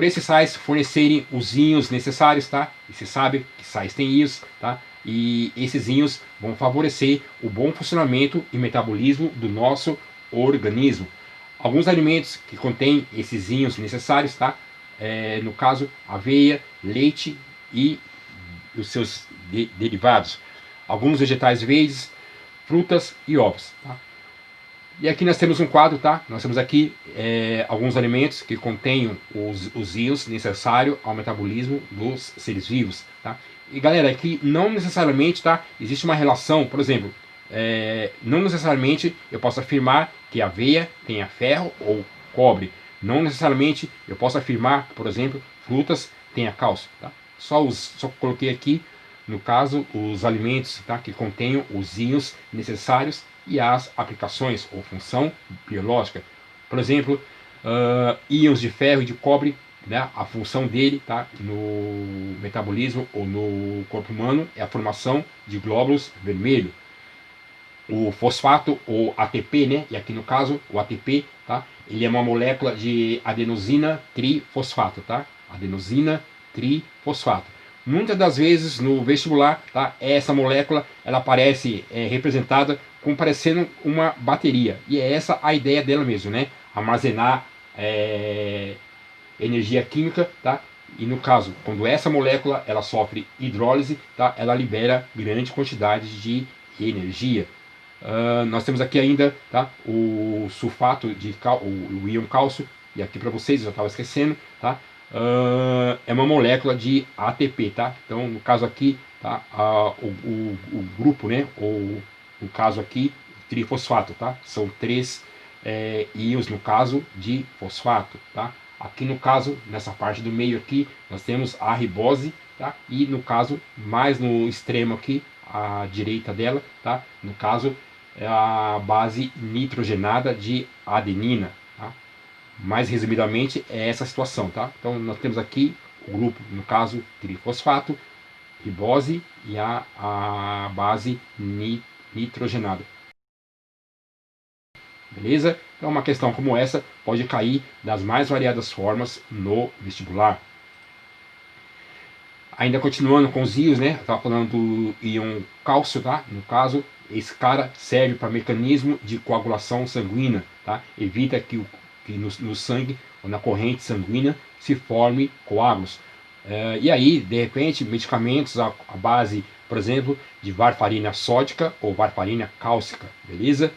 esses sais fornecerem os íons necessários, tá? E você sabe que sais têm íons, tá? E esses íons vão favorecer o bom funcionamento e metabolismo do nosso organismo. Alguns alimentos que contêm esses íons necessários, tá? No caso, aveia, leite e os seus derivados. Alguns vegetais verdes, frutas e ovos, tá? E aqui nós temos um quadro, tá? Nós temos aqui alguns alimentos que contêm os íons necessários ao metabolismo dos seres vivos, tá? E galera, aqui não necessariamente, tá? Existe uma relação, por exemplo, não necessariamente eu posso afirmar que a aveia tenha ferro ou cobre. Não necessariamente eu posso afirmar, por exemplo, frutas tenha cálcio, tá? Só coloquei aqui, no caso, os alimentos, tá? Que contenham os íons necessários e as aplicações ou função biológica. Por exemplo, íons de ferro e de cobre, né, a função dele, tá, no metabolismo ou no corpo humano é a formação de glóbulos vermelhos. O fosfato ou ATP, né, e aqui no caso o ATP, tá, ele é uma molécula de adenosina trifosfato, tá? Adenosina trifosfato. Muitas das vezes no vestibular, tá, essa molécula ela aparece representada como parecendo uma bateria. E é essa a ideia dela mesmo, né? Armazenar energia química, tá? E no caso, quando essa molécula ela sofre hidrólise, tá? Ela libera grande quantidade de energia. Nós temos aqui ainda, tá? O sulfato de o íon cálcio, e aqui para vocês, eu já estava esquecendo, tá? É uma molécula de ATP, tá? Então, no caso aqui, tá? O grupo, né? Ou no caso aqui, trifosfato, tá? São três íons, no caso, de fosfato, tá? Aqui no caso, nessa parte do meio aqui, nós temos a ribose, tá? E no caso, mais no extremo aqui, à direita dela, tá? No caso, é a base nitrogenada de adenina, tá? Mais resumidamente, é essa situação, tá? Então, nós temos aqui o grupo, no caso, trifosfato, ribose e a base nitrogenada. Beleza? Então, uma questão como essa pode cair das mais variadas formas no vestibular. Ainda continuando com os íons, né? Eu estava falando do íon cálcio, tá? No caso, esse cara serve para mecanismo de coagulação sanguínea, tá? Evita que no sangue ou na corrente sanguínea se forme coágulos. E aí, de repente, medicamentos à base, por exemplo, de varfarina sódica ou varfarina cálcica, beleza?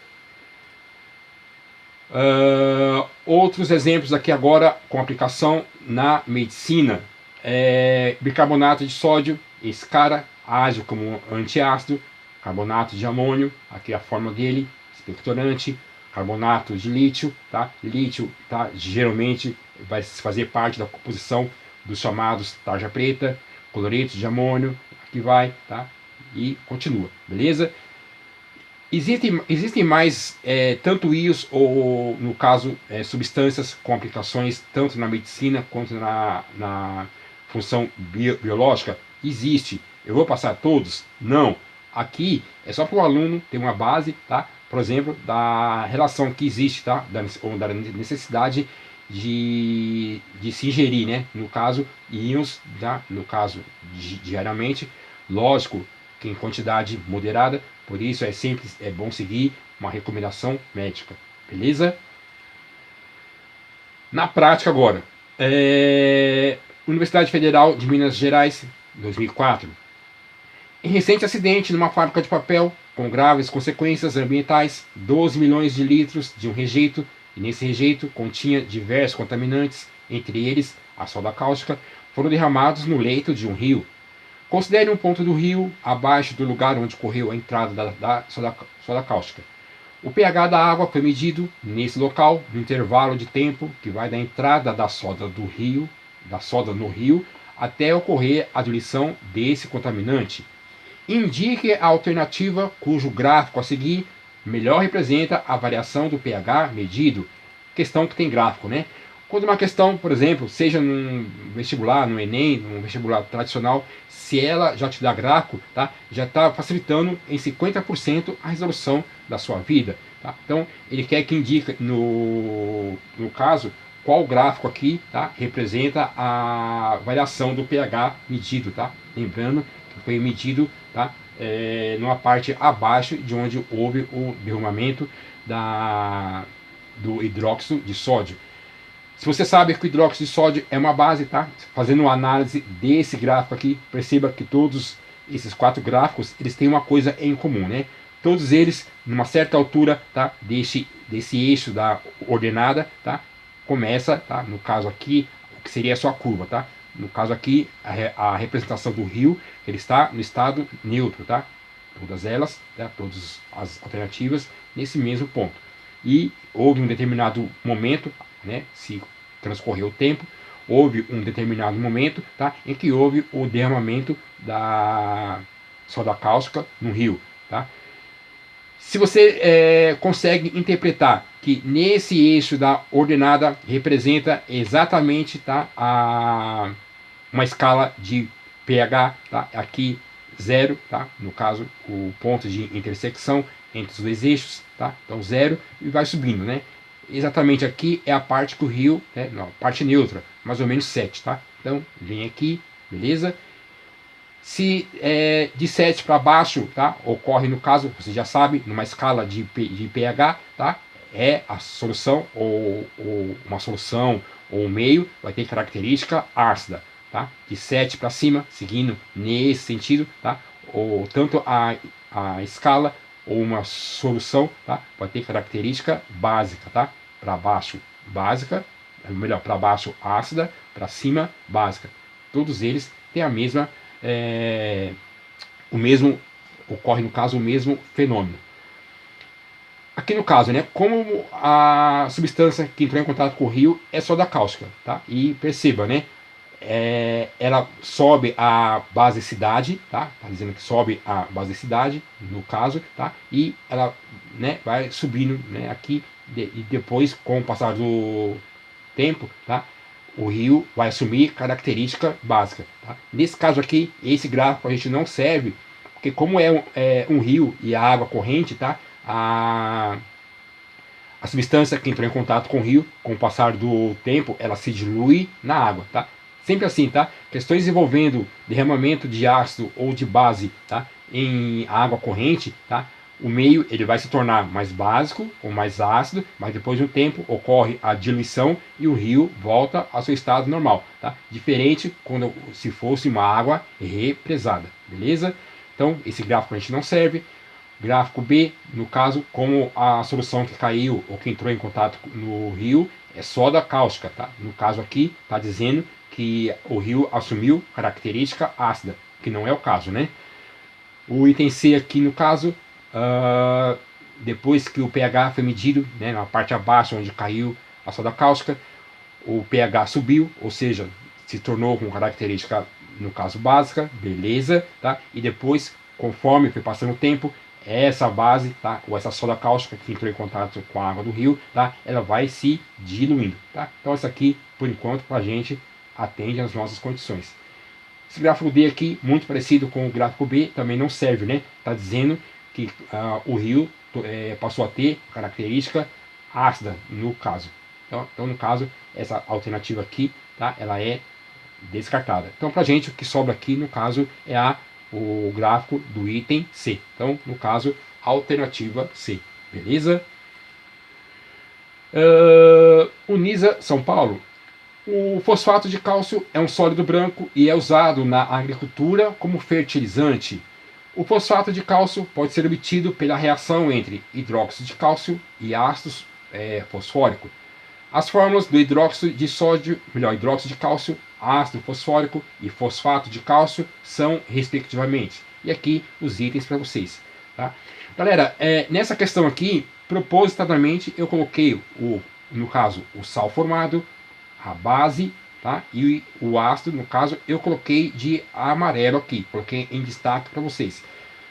Outros exemplos aqui agora com aplicação na medicina. Bicarbonato de sódio, esse cara age como antiácido. Carbonato de amônio, aqui a forma dele, expectorante. Carbonato de lítio, tá? Lítio, tá? Geralmente vai fazer parte da composição dos chamados tarja preta. Cloreto de amônio, aqui vai, tá? E continua, beleza? Existem mais tanto íons ou, no caso, substâncias com aplicações tanto na medicina quanto na função biológica? Existe. Eu vou passar todos? Não. Aqui é só para o aluno ter uma base, tá? Por exemplo, da relação que existe, tá? Ou da necessidade de se ingerir, né? No caso, íons, tá? No caso, diariamente. Lógico que em quantidade moderada, por isso sempre bom seguir uma recomendação médica, beleza? Na prática agora, Universidade Federal de Minas Gerais, 2004. Em recente acidente numa fábrica de papel, com graves consequências ambientais, 12 milhões de litros de um rejeito, e nesse rejeito continha diversos contaminantes, entre eles a soda cáustica, foram derramados no leito de um rio. Considere um ponto do rio abaixo do lugar onde correu a entrada da soda cáustica. O pH da água foi medido nesse local, no intervalo de tempo que vai da entrada da soda no rio, até ocorrer a diluição desse contaminante. Indique a alternativa cujo gráfico a seguir melhor representa a variação do pH medido. Questão que tem gráfico, né? Quando uma questão, por exemplo, seja num vestibular, no Enem, num vestibular tradicional, se ela já te dá gráfico, tá? Já está facilitando em 50% a resolução da sua vida. Tá? Então, ele quer que indique, no caso, qual gráfico aqui, tá? Representa a variação do pH medido. Tá? Lembrando que foi medido, tá? Numa parte abaixo de onde houve o derramamento do hidróxido de sódio. Se você sabe que o hidróxido de sódio é uma base, tá? Fazendo uma análise desse gráfico aqui, perceba que todos esses 4 gráficos, eles têm uma coisa em comum, né? Todos eles, numa certa altura, tá? Desse eixo da ordenada, tá? Começa, tá? No caso aqui, o que seria a sua curva, tá? No caso aqui, a representação do rio, ele está no estado neutro, tá? Todas elas, tá? Todas as alternativas, nesse mesmo ponto. E houve um determinado momento, né? Se transcorreu o tempo, houve um determinado momento, tá? Em que houve o derramamento da soda cáustica no rio, tá? Se você consegue interpretar que nesse eixo da ordenada representa exatamente, tá, uma escala de pH, tá? Aqui 0, tá? No caso, o ponto de intersecção entre os dois eixos, tá? Então 0 e vai subindo, né? Exatamente aqui é a parte que o rio, né? Não, parte neutra, mais ou menos 7, tá? Então vem aqui, beleza? Se de 7 para baixo, tá? Ocorre, no caso, você já sabe, numa escala de pH, tá? É a solução ou uma solução ou um meio vai ter característica ácida, tá? De 7 para cima, seguindo nesse sentido, tá? Ou tanto a escala ou uma solução, tá? Vai ter característica básica, tá? Para baixo, básica, melhor, para baixo ácida, para cima básica. Todos eles têm a mesma, ocorre no caso o mesmo fenômeno. Aqui no caso, né, como a substância que entrou em contato com o rio é soda cáustica, tá? E perceba, né, ela sobe a basicidade, tá? Tá dizendo que sobe a basicidade, no caso, tá? E ela, né, vai subindo, né, aqui, e depois, com o passar do tempo, tá? O rio vai assumir característica básica, tá? Nesse caso aqui, esse gráfico a gente não serve, porque como é um rio e a água corrente, tá? A substância que entrou em contato com o rio, com o passar do tempo, ela se dilui na água, tá? Sempre assim, tá? Questões envolvendo derramamento de ácido ou de base, tá? Em água corrente, tá? O meio ele vai se tornar mais básico ou mais ácido, mas depois de um tempo ocorre a diluição e o rio volta ao seu estado normal, tá? Diferente quando se fosse uma água represada, beleza? Então esse gráfico a gente não serve. Gráfico B, no caso, como a solução que caiu ou que entrou em contato no rio é soda cáustica, tá? No caso aqui, está dizendo que o rio assumiu característica ácida, que não é o caso, né? O item C aqui, no caso, depois que o pH foi medido, né, na parte abaixo onde caiu a soda cáustica, o pH subiu, ou seja, se tornou com característica, no caso, básica, beleza, tá? E depois, conforme foi passando o tempo, essa base, tá? Ou essa soda cáustica que entrou em contato com a água do rio, tá? Ela vai se diluindo, tá? Então isso aqui, por enquanto, para a gente atende às nossas condições. Esse gráfico D aqui, muito parecido com o gráfico B, também não serve, né? Está dizendo que o rio passou a ter característica ácida, no caso. Então, no caso, essa alternativa aqui, tá? Ela é descartada. Então, para a gente, o que sobra aqui, no caso, é o gráfico do item C. Então, no caso, alternativa C. Beleza? Unisa São Paulo. O fosfato de cálcio é um sólido branco e é usado na agricultura como fertilizante. O fosfato de cálcio pode ser obtido pela reação entre hidróxido de cálcio e ácido fosfórico. As fórmulas do hidróxido de sódio, melhor, hidróxido de cálcio, ácido fosfórico e fosfato de cálcio são respectivamente. E aqui os itens para vocês. Tá? Galera, nessa questão aqui, propositadamente eu coloquei, no caso, o sal formado, a base, tá? E o ácido, no caso, eu coloquei de amarelo aqui, coloquei em destaque para vocês.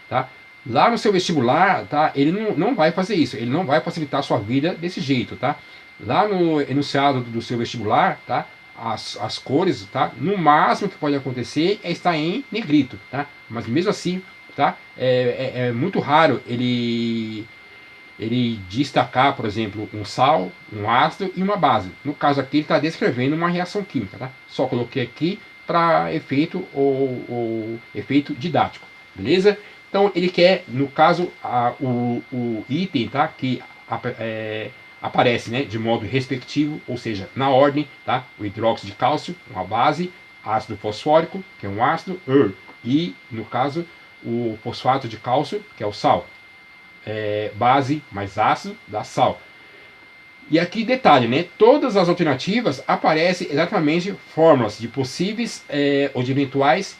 Tá? Lá no seu vestibular, tá? Ele não vai fazer isso, ele não vai facilitar a sua vida desse jeito, tá? Lá no enunciado do seu vestibular, tá? As cores, tá? No máximo que pode acontecer é estar em negrito, tá? Mas mesmo assim, tá? É muito raro ele destacar, por exemplo, um sal, um ácido e uma base. No caso aqui, ele está descrevendo uma reação química, tá? Só coloquei aqui para efeito ou efeito didático, beleza? Então ele quer, no caso, o item, tá? Que aparece, né, de modo respectivo, ou seja, na ordem, tá? O hidróxido de cálcio, uma base, ácido fosfórico, que é um ácido, e, no caso, o fosfato de cálcio, que é o sal. Base mais ácido dá sal. E aqui detalhe, né? Todas as alternativas aparecem exatamente fórmulas de possíveis ou de eventuais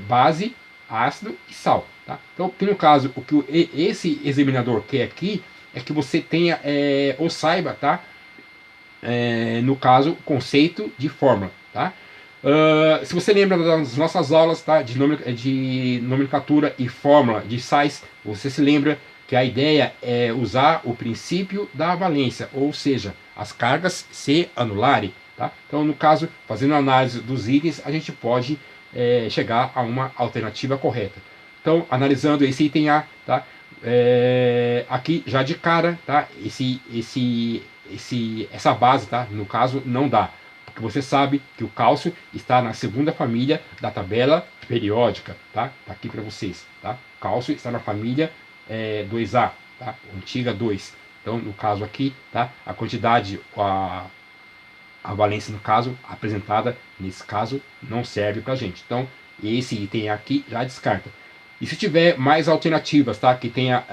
base, ácido e sal. Tá? Então, aqui no caso, o que esse examinador quer aqui é que você tenha ou saiba, tá? No caso, conceito de fórmula, tá? Se você lembra das nossas aulas, tá, de nomenclatura e fórmula de sais, você se lembra que a ideia é usar o princípio da valência, ou seja, as cargas se anularem. Tá? Então, no caso, fazendo a análise dos itens, a gente pode chegar a uma alternativa correta. Então, analisando esse item A, tá? Aqui já de cara, tá? Essa base, tá? No caso, não dá. Porque você sabe que o cálcio está na segunda família da tabela periódica, tá? Tá aqui para vocês, tá? O cálcio está na família 2A, tá? Antiga 2. Então, no caso aqui, tá? A quantidade, a valência, no caso, apresentada nesse caso, não serve para a gente. Então, esse item aqui já descarta. E se tiver mais alternativas, tá? Que tenha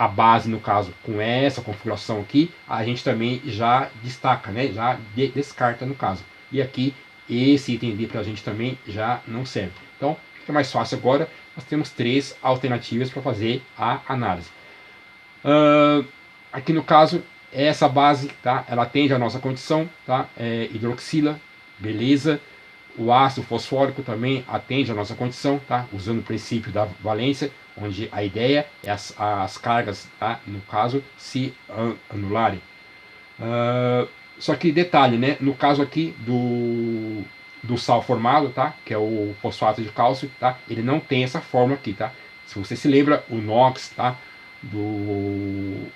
a base, no caso, com essa configuração aqui, a gente também já destaca, né? Já descarta no caso. E aqui, esse item D para a gente também já não serve. Então, fica mais fácil agora. Nós temos 3 alternativas para fazer a análise. Aqui no caso, essa base, tá? Ela atende a nossa condição, tá? Hidroxila, beleza. O ácido fosfórico também atende a nossa condição, tá? Usando o princípio da valência, onde a ideia é as cargas, tá? No caso, se anularem. Só que detalhe, né? No caso aqui do sal formado, tá? Que é o fosfato de cálcio, tá? Ele não tem essa fórmula aqui, tá? Se você se lembra, o NOx, tá? Do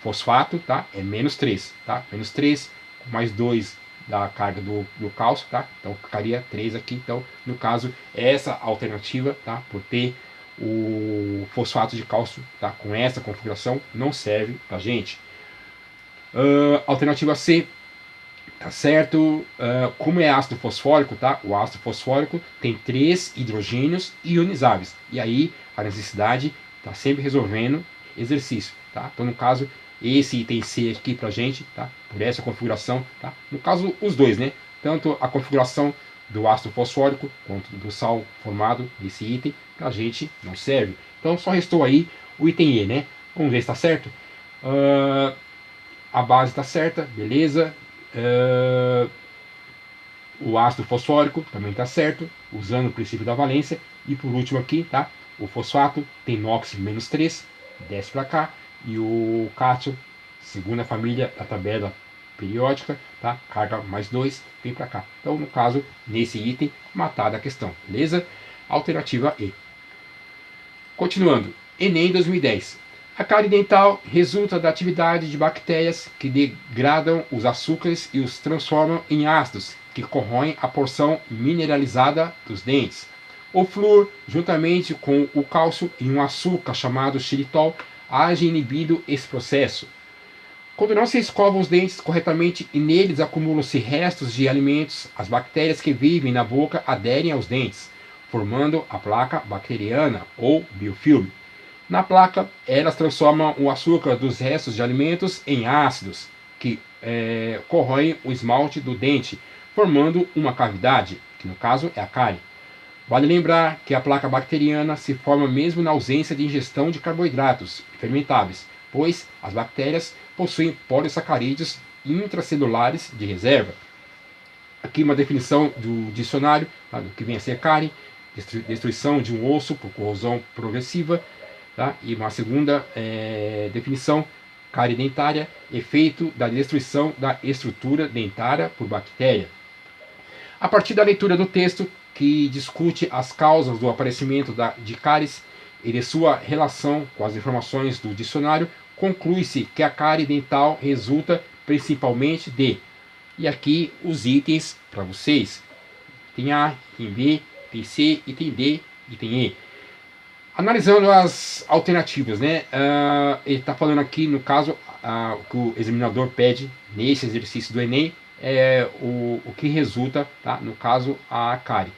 fosfato, tá? É menos 3, tá? Menos 3, mais 2 da carga do cálcio, tá? Então ficaria 3 aqui. Então, no caso, essa alternativa, tá? Por ter o fosfato de cálcio, tá? Com essa configuração, não serve pra gente. Alternativa C, tá certo? Como é ácido fosfórico, tá? O ácido fosfórico tem 3 hidrogênios ionizáveis. E aí, a necessidade tá sempre resolvendo exercício, tá? Então, no caso, esse item C aqui pra gente, tá? Por essa configuração, tá? No caso, os dois, né? Tanto a configuração do ácido fosfórico quanto do sal formado nesse item, pra gente não serve. Então, só restou aí o item E, né? Vamos ver se tá certo. A base está certa, beleza. O ácido fosfórico também está certo, usando o princípio da valência. E por último aqui, tá? O fosfato tem NOx menos 3, desce para cá. E o cálcio, segunda família da tabela periódica, tá? Carga mais 2, vem para cá. Então, no caso, nesse item, matada a questão, beleza? Alternativa E. Continuando, Enem 2010. A cárie dental resulta da atividade de bactérias que degradam os açúcares e os transformam em ácidos, que corroem a porção mineralizada dos dentes. O flúor, juntamente com o cálcio e um açúcar chamado xilitol, age inibindo esse processo. Quando não se escovam os dentes corretamente e neles acumulam-se restos de alimentos, as bactérias que vivem na boca aderem aos dentes, formando a placa bacteriana ou biofilme. Na placa, elas transformam o açúcar dos restos de alimentos em ácidos, que corroem o esmalte do dente, formando uma cavidade, que no caso é a cárie. Vale lembrar que a placa bacteriana se forma mesmo na ausência de ingestão de carboidratos fermentáveis, pois as bactérias possuem polissacarídeos intracelulares de reserva. Aqui uma definição do dicionário, tá, do que vem a ser cárie: destruição de um osso por corrosão progressiva. Tá? E uma segunda definição: cárie dentária, efeito da destruição da estrutura dentária por bactéria. A partir da leitura do texto, que discute as causas do aparecimento de cáries e de sua relação com as informações do dicionário, conclui-se que a cárie dental resulta principalmente de... E aqui os itens para vocês: item A, item B, item C, item D, item E. Analisando as alternativas, né? Ele está falando aqui, no caso, o que o examinador pede nesse exercício do Enem é o que resulta, tá? No caso, a cárie.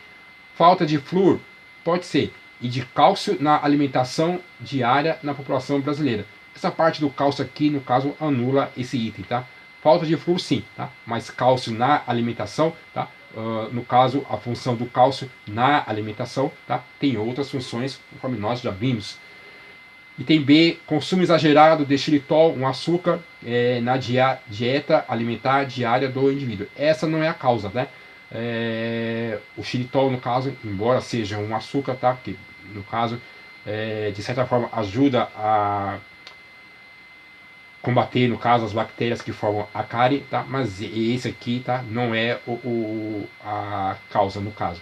Falta de flúor, pode ser, e de cálcio na alimentação diária na população brasileira. Essa parte do cálcio aqui, no caso, anula esse item, tá? Falta de flúor, sim, tá? Mas cálcio na alimentação, tá? No caso, a função do cálcio na alimentação, tá? Tem outras funções, conforme nós já vimos. Item B, consumo exagerado de xilitol, um açúcar, na dieta alimentar diária do indivíduo. Essa não é a causa, né? O xilitol, no caso, embora seja um açúcar, tá? Que, no caso, de certa forma, ajuda a combater, no caso, as bactérias que formam a cárie, tá? Mas esse aqui, tá? Não é a causa, no caso.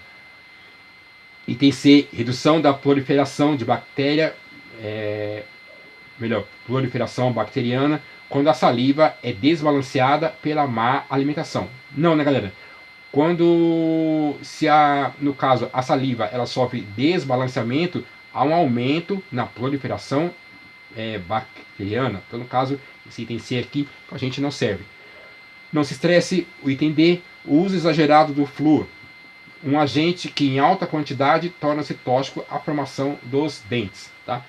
Item C, redução da proliferação de bactéria, proliferação bacteriana, quando a saliva é desbalanceada pela má alimentação. Não, né, galera? Quando, no caso, a saliva ela sofre desbalanceamento, há um aumento na proliferação bacteriana. Então, no caso, esse item C aqui a gente não serve. Não se estresse, o item D, o uso exagerado do flúor, um agente que em alta quantidade torna-se tóxico à formação dos dentes. Tá?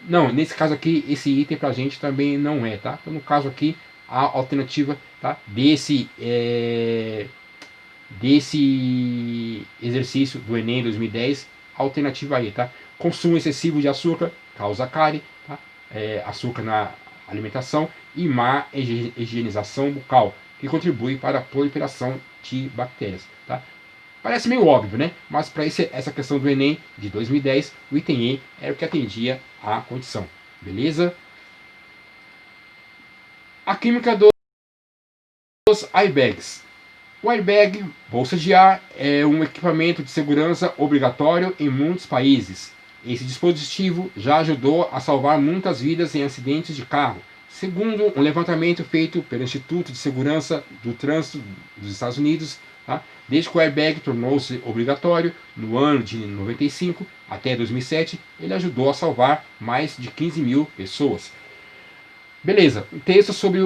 Não, nesse caso aqui, esse item pra gente também não é, tá? Então, no caso aqui, a alternativa, tá? Desse exercício do Enem 2010, alternativa aí, tá? Consumo excessivo de açúcar causa cárie, tá? Açúcar na alimentação e má higienização bucal, que contribui para a proliferação de bactérias, tá? Parece meio óbvio, né? Mas para essa questão do Enem de 2010, o item E era o que atendia à condição. Beleza? A química dos airbags. O airbag, bolsa de ar, é um equipamento de segurança obrigatório em muitos países. Esse dispositivo já ajudou a salvar muitas vidas em acidentes de carro, segundo um levantamento feito pelo Instituto de Segurança do Trânsito dos Estados Unidos. Tá? Desde que o airbag tornou-se obrigatório, no ano de 95 até 2007, ele ajudou a salvar mais de 15 mil pessoas. Beleza, texto sobre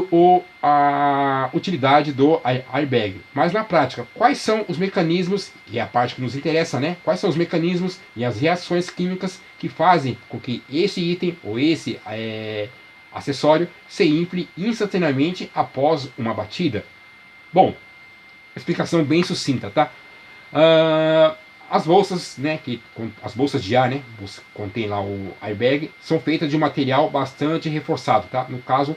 a utilidade do airbag. Mas na prática, quais são os mecanismos, e é a parte que nos interessa, né? Quais são os mecanismos e as reações químicas que fazem com que esse item ou esse acessório se infle instantaneamente após uma batida? Bom, explicação bem sucinta, tá? As bolsas, né, as bolsas de ar, né, contém lá o airbag, são feitas de um material bastante reforçado, tá? No caso,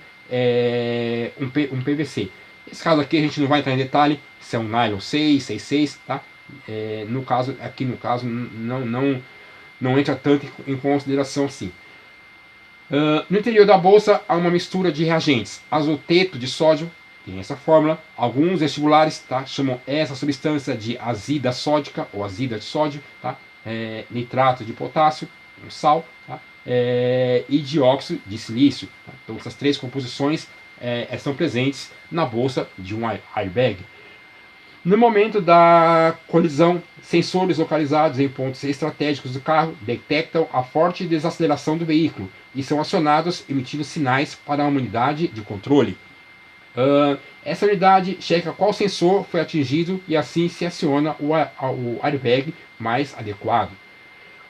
um PVC. Nesse caso aqui a gente não vai entrar em detalhe se é um nylon 6, 66, tá? No caso, não entra tanto em consideração assim. No interior da bolsa há uma mistura de reagentes, azoteto de sódio, tem essa fórmula. Alguns vestibulares, tá, chamam essa substância de azida sódica ou azida de sódio, tá? Nitrato de potássio, um sal, tá? E dióxido de silício. Tá? Então essas três composições estão presentes na bolsa de um airbag. No momento da colisão, sensores localizados em pontos estratégicos do carro detectam a forte desaceleração do veículo e são acionados emitindo sinais para a unidade de controle. Essa unidade checa qual sensor foi atingido e assim se aciona o airbag mais adequado.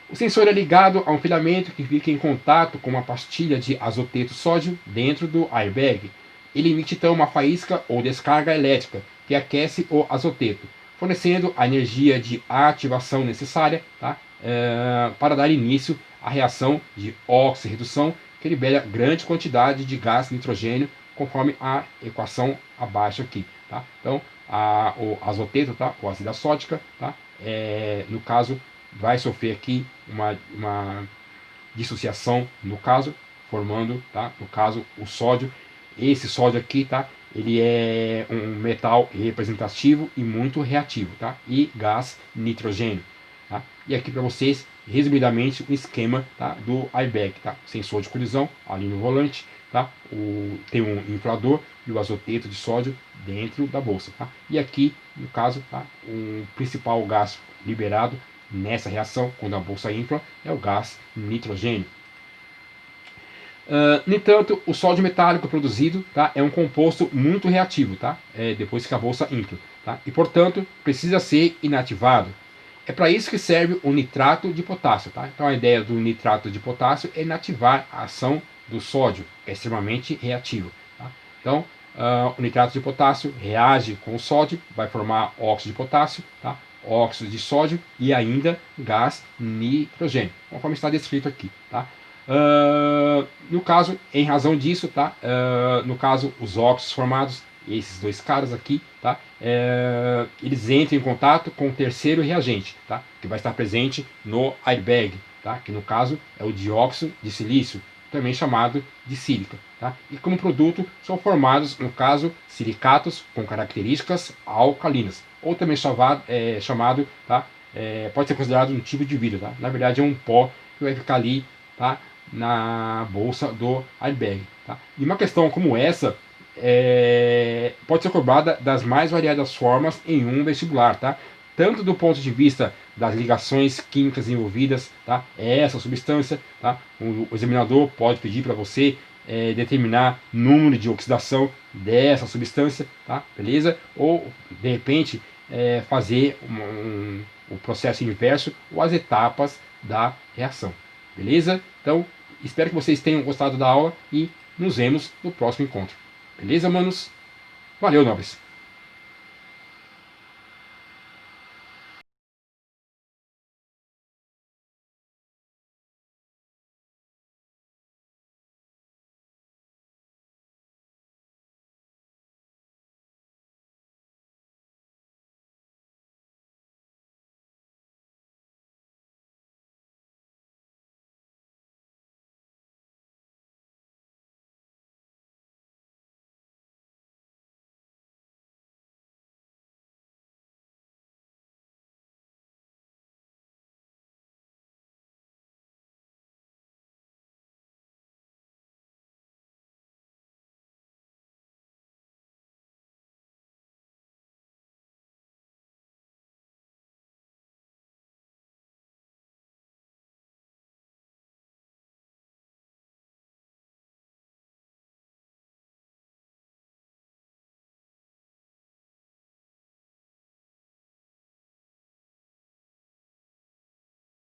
O sensor é ligado a um filamento que fica em contato com uma pastilha de azoteto sódio dentro do airbag. Ele emite então uma faísca ou descarga elétrica que aquece o azoteto, fornecendo a energia de ativação necessária, tá? Para dar início à reação de oxirredução, que libera grande quantidade de gás nitrogênio, conforme a equação abaixo aqui. Tá? Então, o azoteto, tá? Ou azida sódica, tá? No caso, vai sofrer aqui uma dissociação, no caso, formando, tá? No caso, o sódio. Esse sódio aqui, tá? Ele é um metal representativo e muito reativo, tá? E gás nitrogênio. Tá? E aqui para vocês, resumidamente, o esquema, tá? Do airbag, tá? Sensor de colisão ali no volante, tá? Tem um inflador e o azoteto de sódio dentro da bolsa, tá? E aqui, no caso, tá? O principal gás liberado nessa reação, quando a bolsa infla, é o gás nitrogênio. No entanto, o sódio metálico produzido, tá, é um composto muito reativo, tá, depois que a bolsa infla, tá, e portanto precisa ser inativado. É para isso que serve o nitrato de potássio. Tá? Então a ideia do nitrato de potássio é inativar a ação do sódio, que é extremamente reativo. Tá? Então o nitrato de potássio reage com o sódio, vai formar óxido de potássio, tá? Óxido de sódio e ainda gás nitrogênio, conforme está descrito aqui. Tá? No caso, em razão disso, tá? No caso, os óxidos formados, esses dois caras aqui, tá? Eles entram em contato com o terceiro reagente, tá? Que vai estar presente no airbag, tá? Que no caso é o dióxido de silício, também chamado de sílica. Tá? E como produto são formados, no caso, silicatos com características alcalinas, ou também chamado, tá? Pode ser considerado um tipo de vidro. Tá? Na verdade é um pó que vai ficar ali, tá? Na bolsa do airbag. Tá? E uma questão como essa pode ser cobrada das mais variadas formas em um vestibular, tá? Tanto do ponto de vista das ligações químicas envolvidas, tá? Essa substância, tá? O examinador pode pedir para você determinar número de oxidação dessa substância, tá? Beleza? Ou de repente fazer o processo inverso ou as etapas da reação. Beleza? Então, espero que vocês tenham gostado da aula e nos vemos no próximo encontro. Beleza, manos? Valeu, nobres!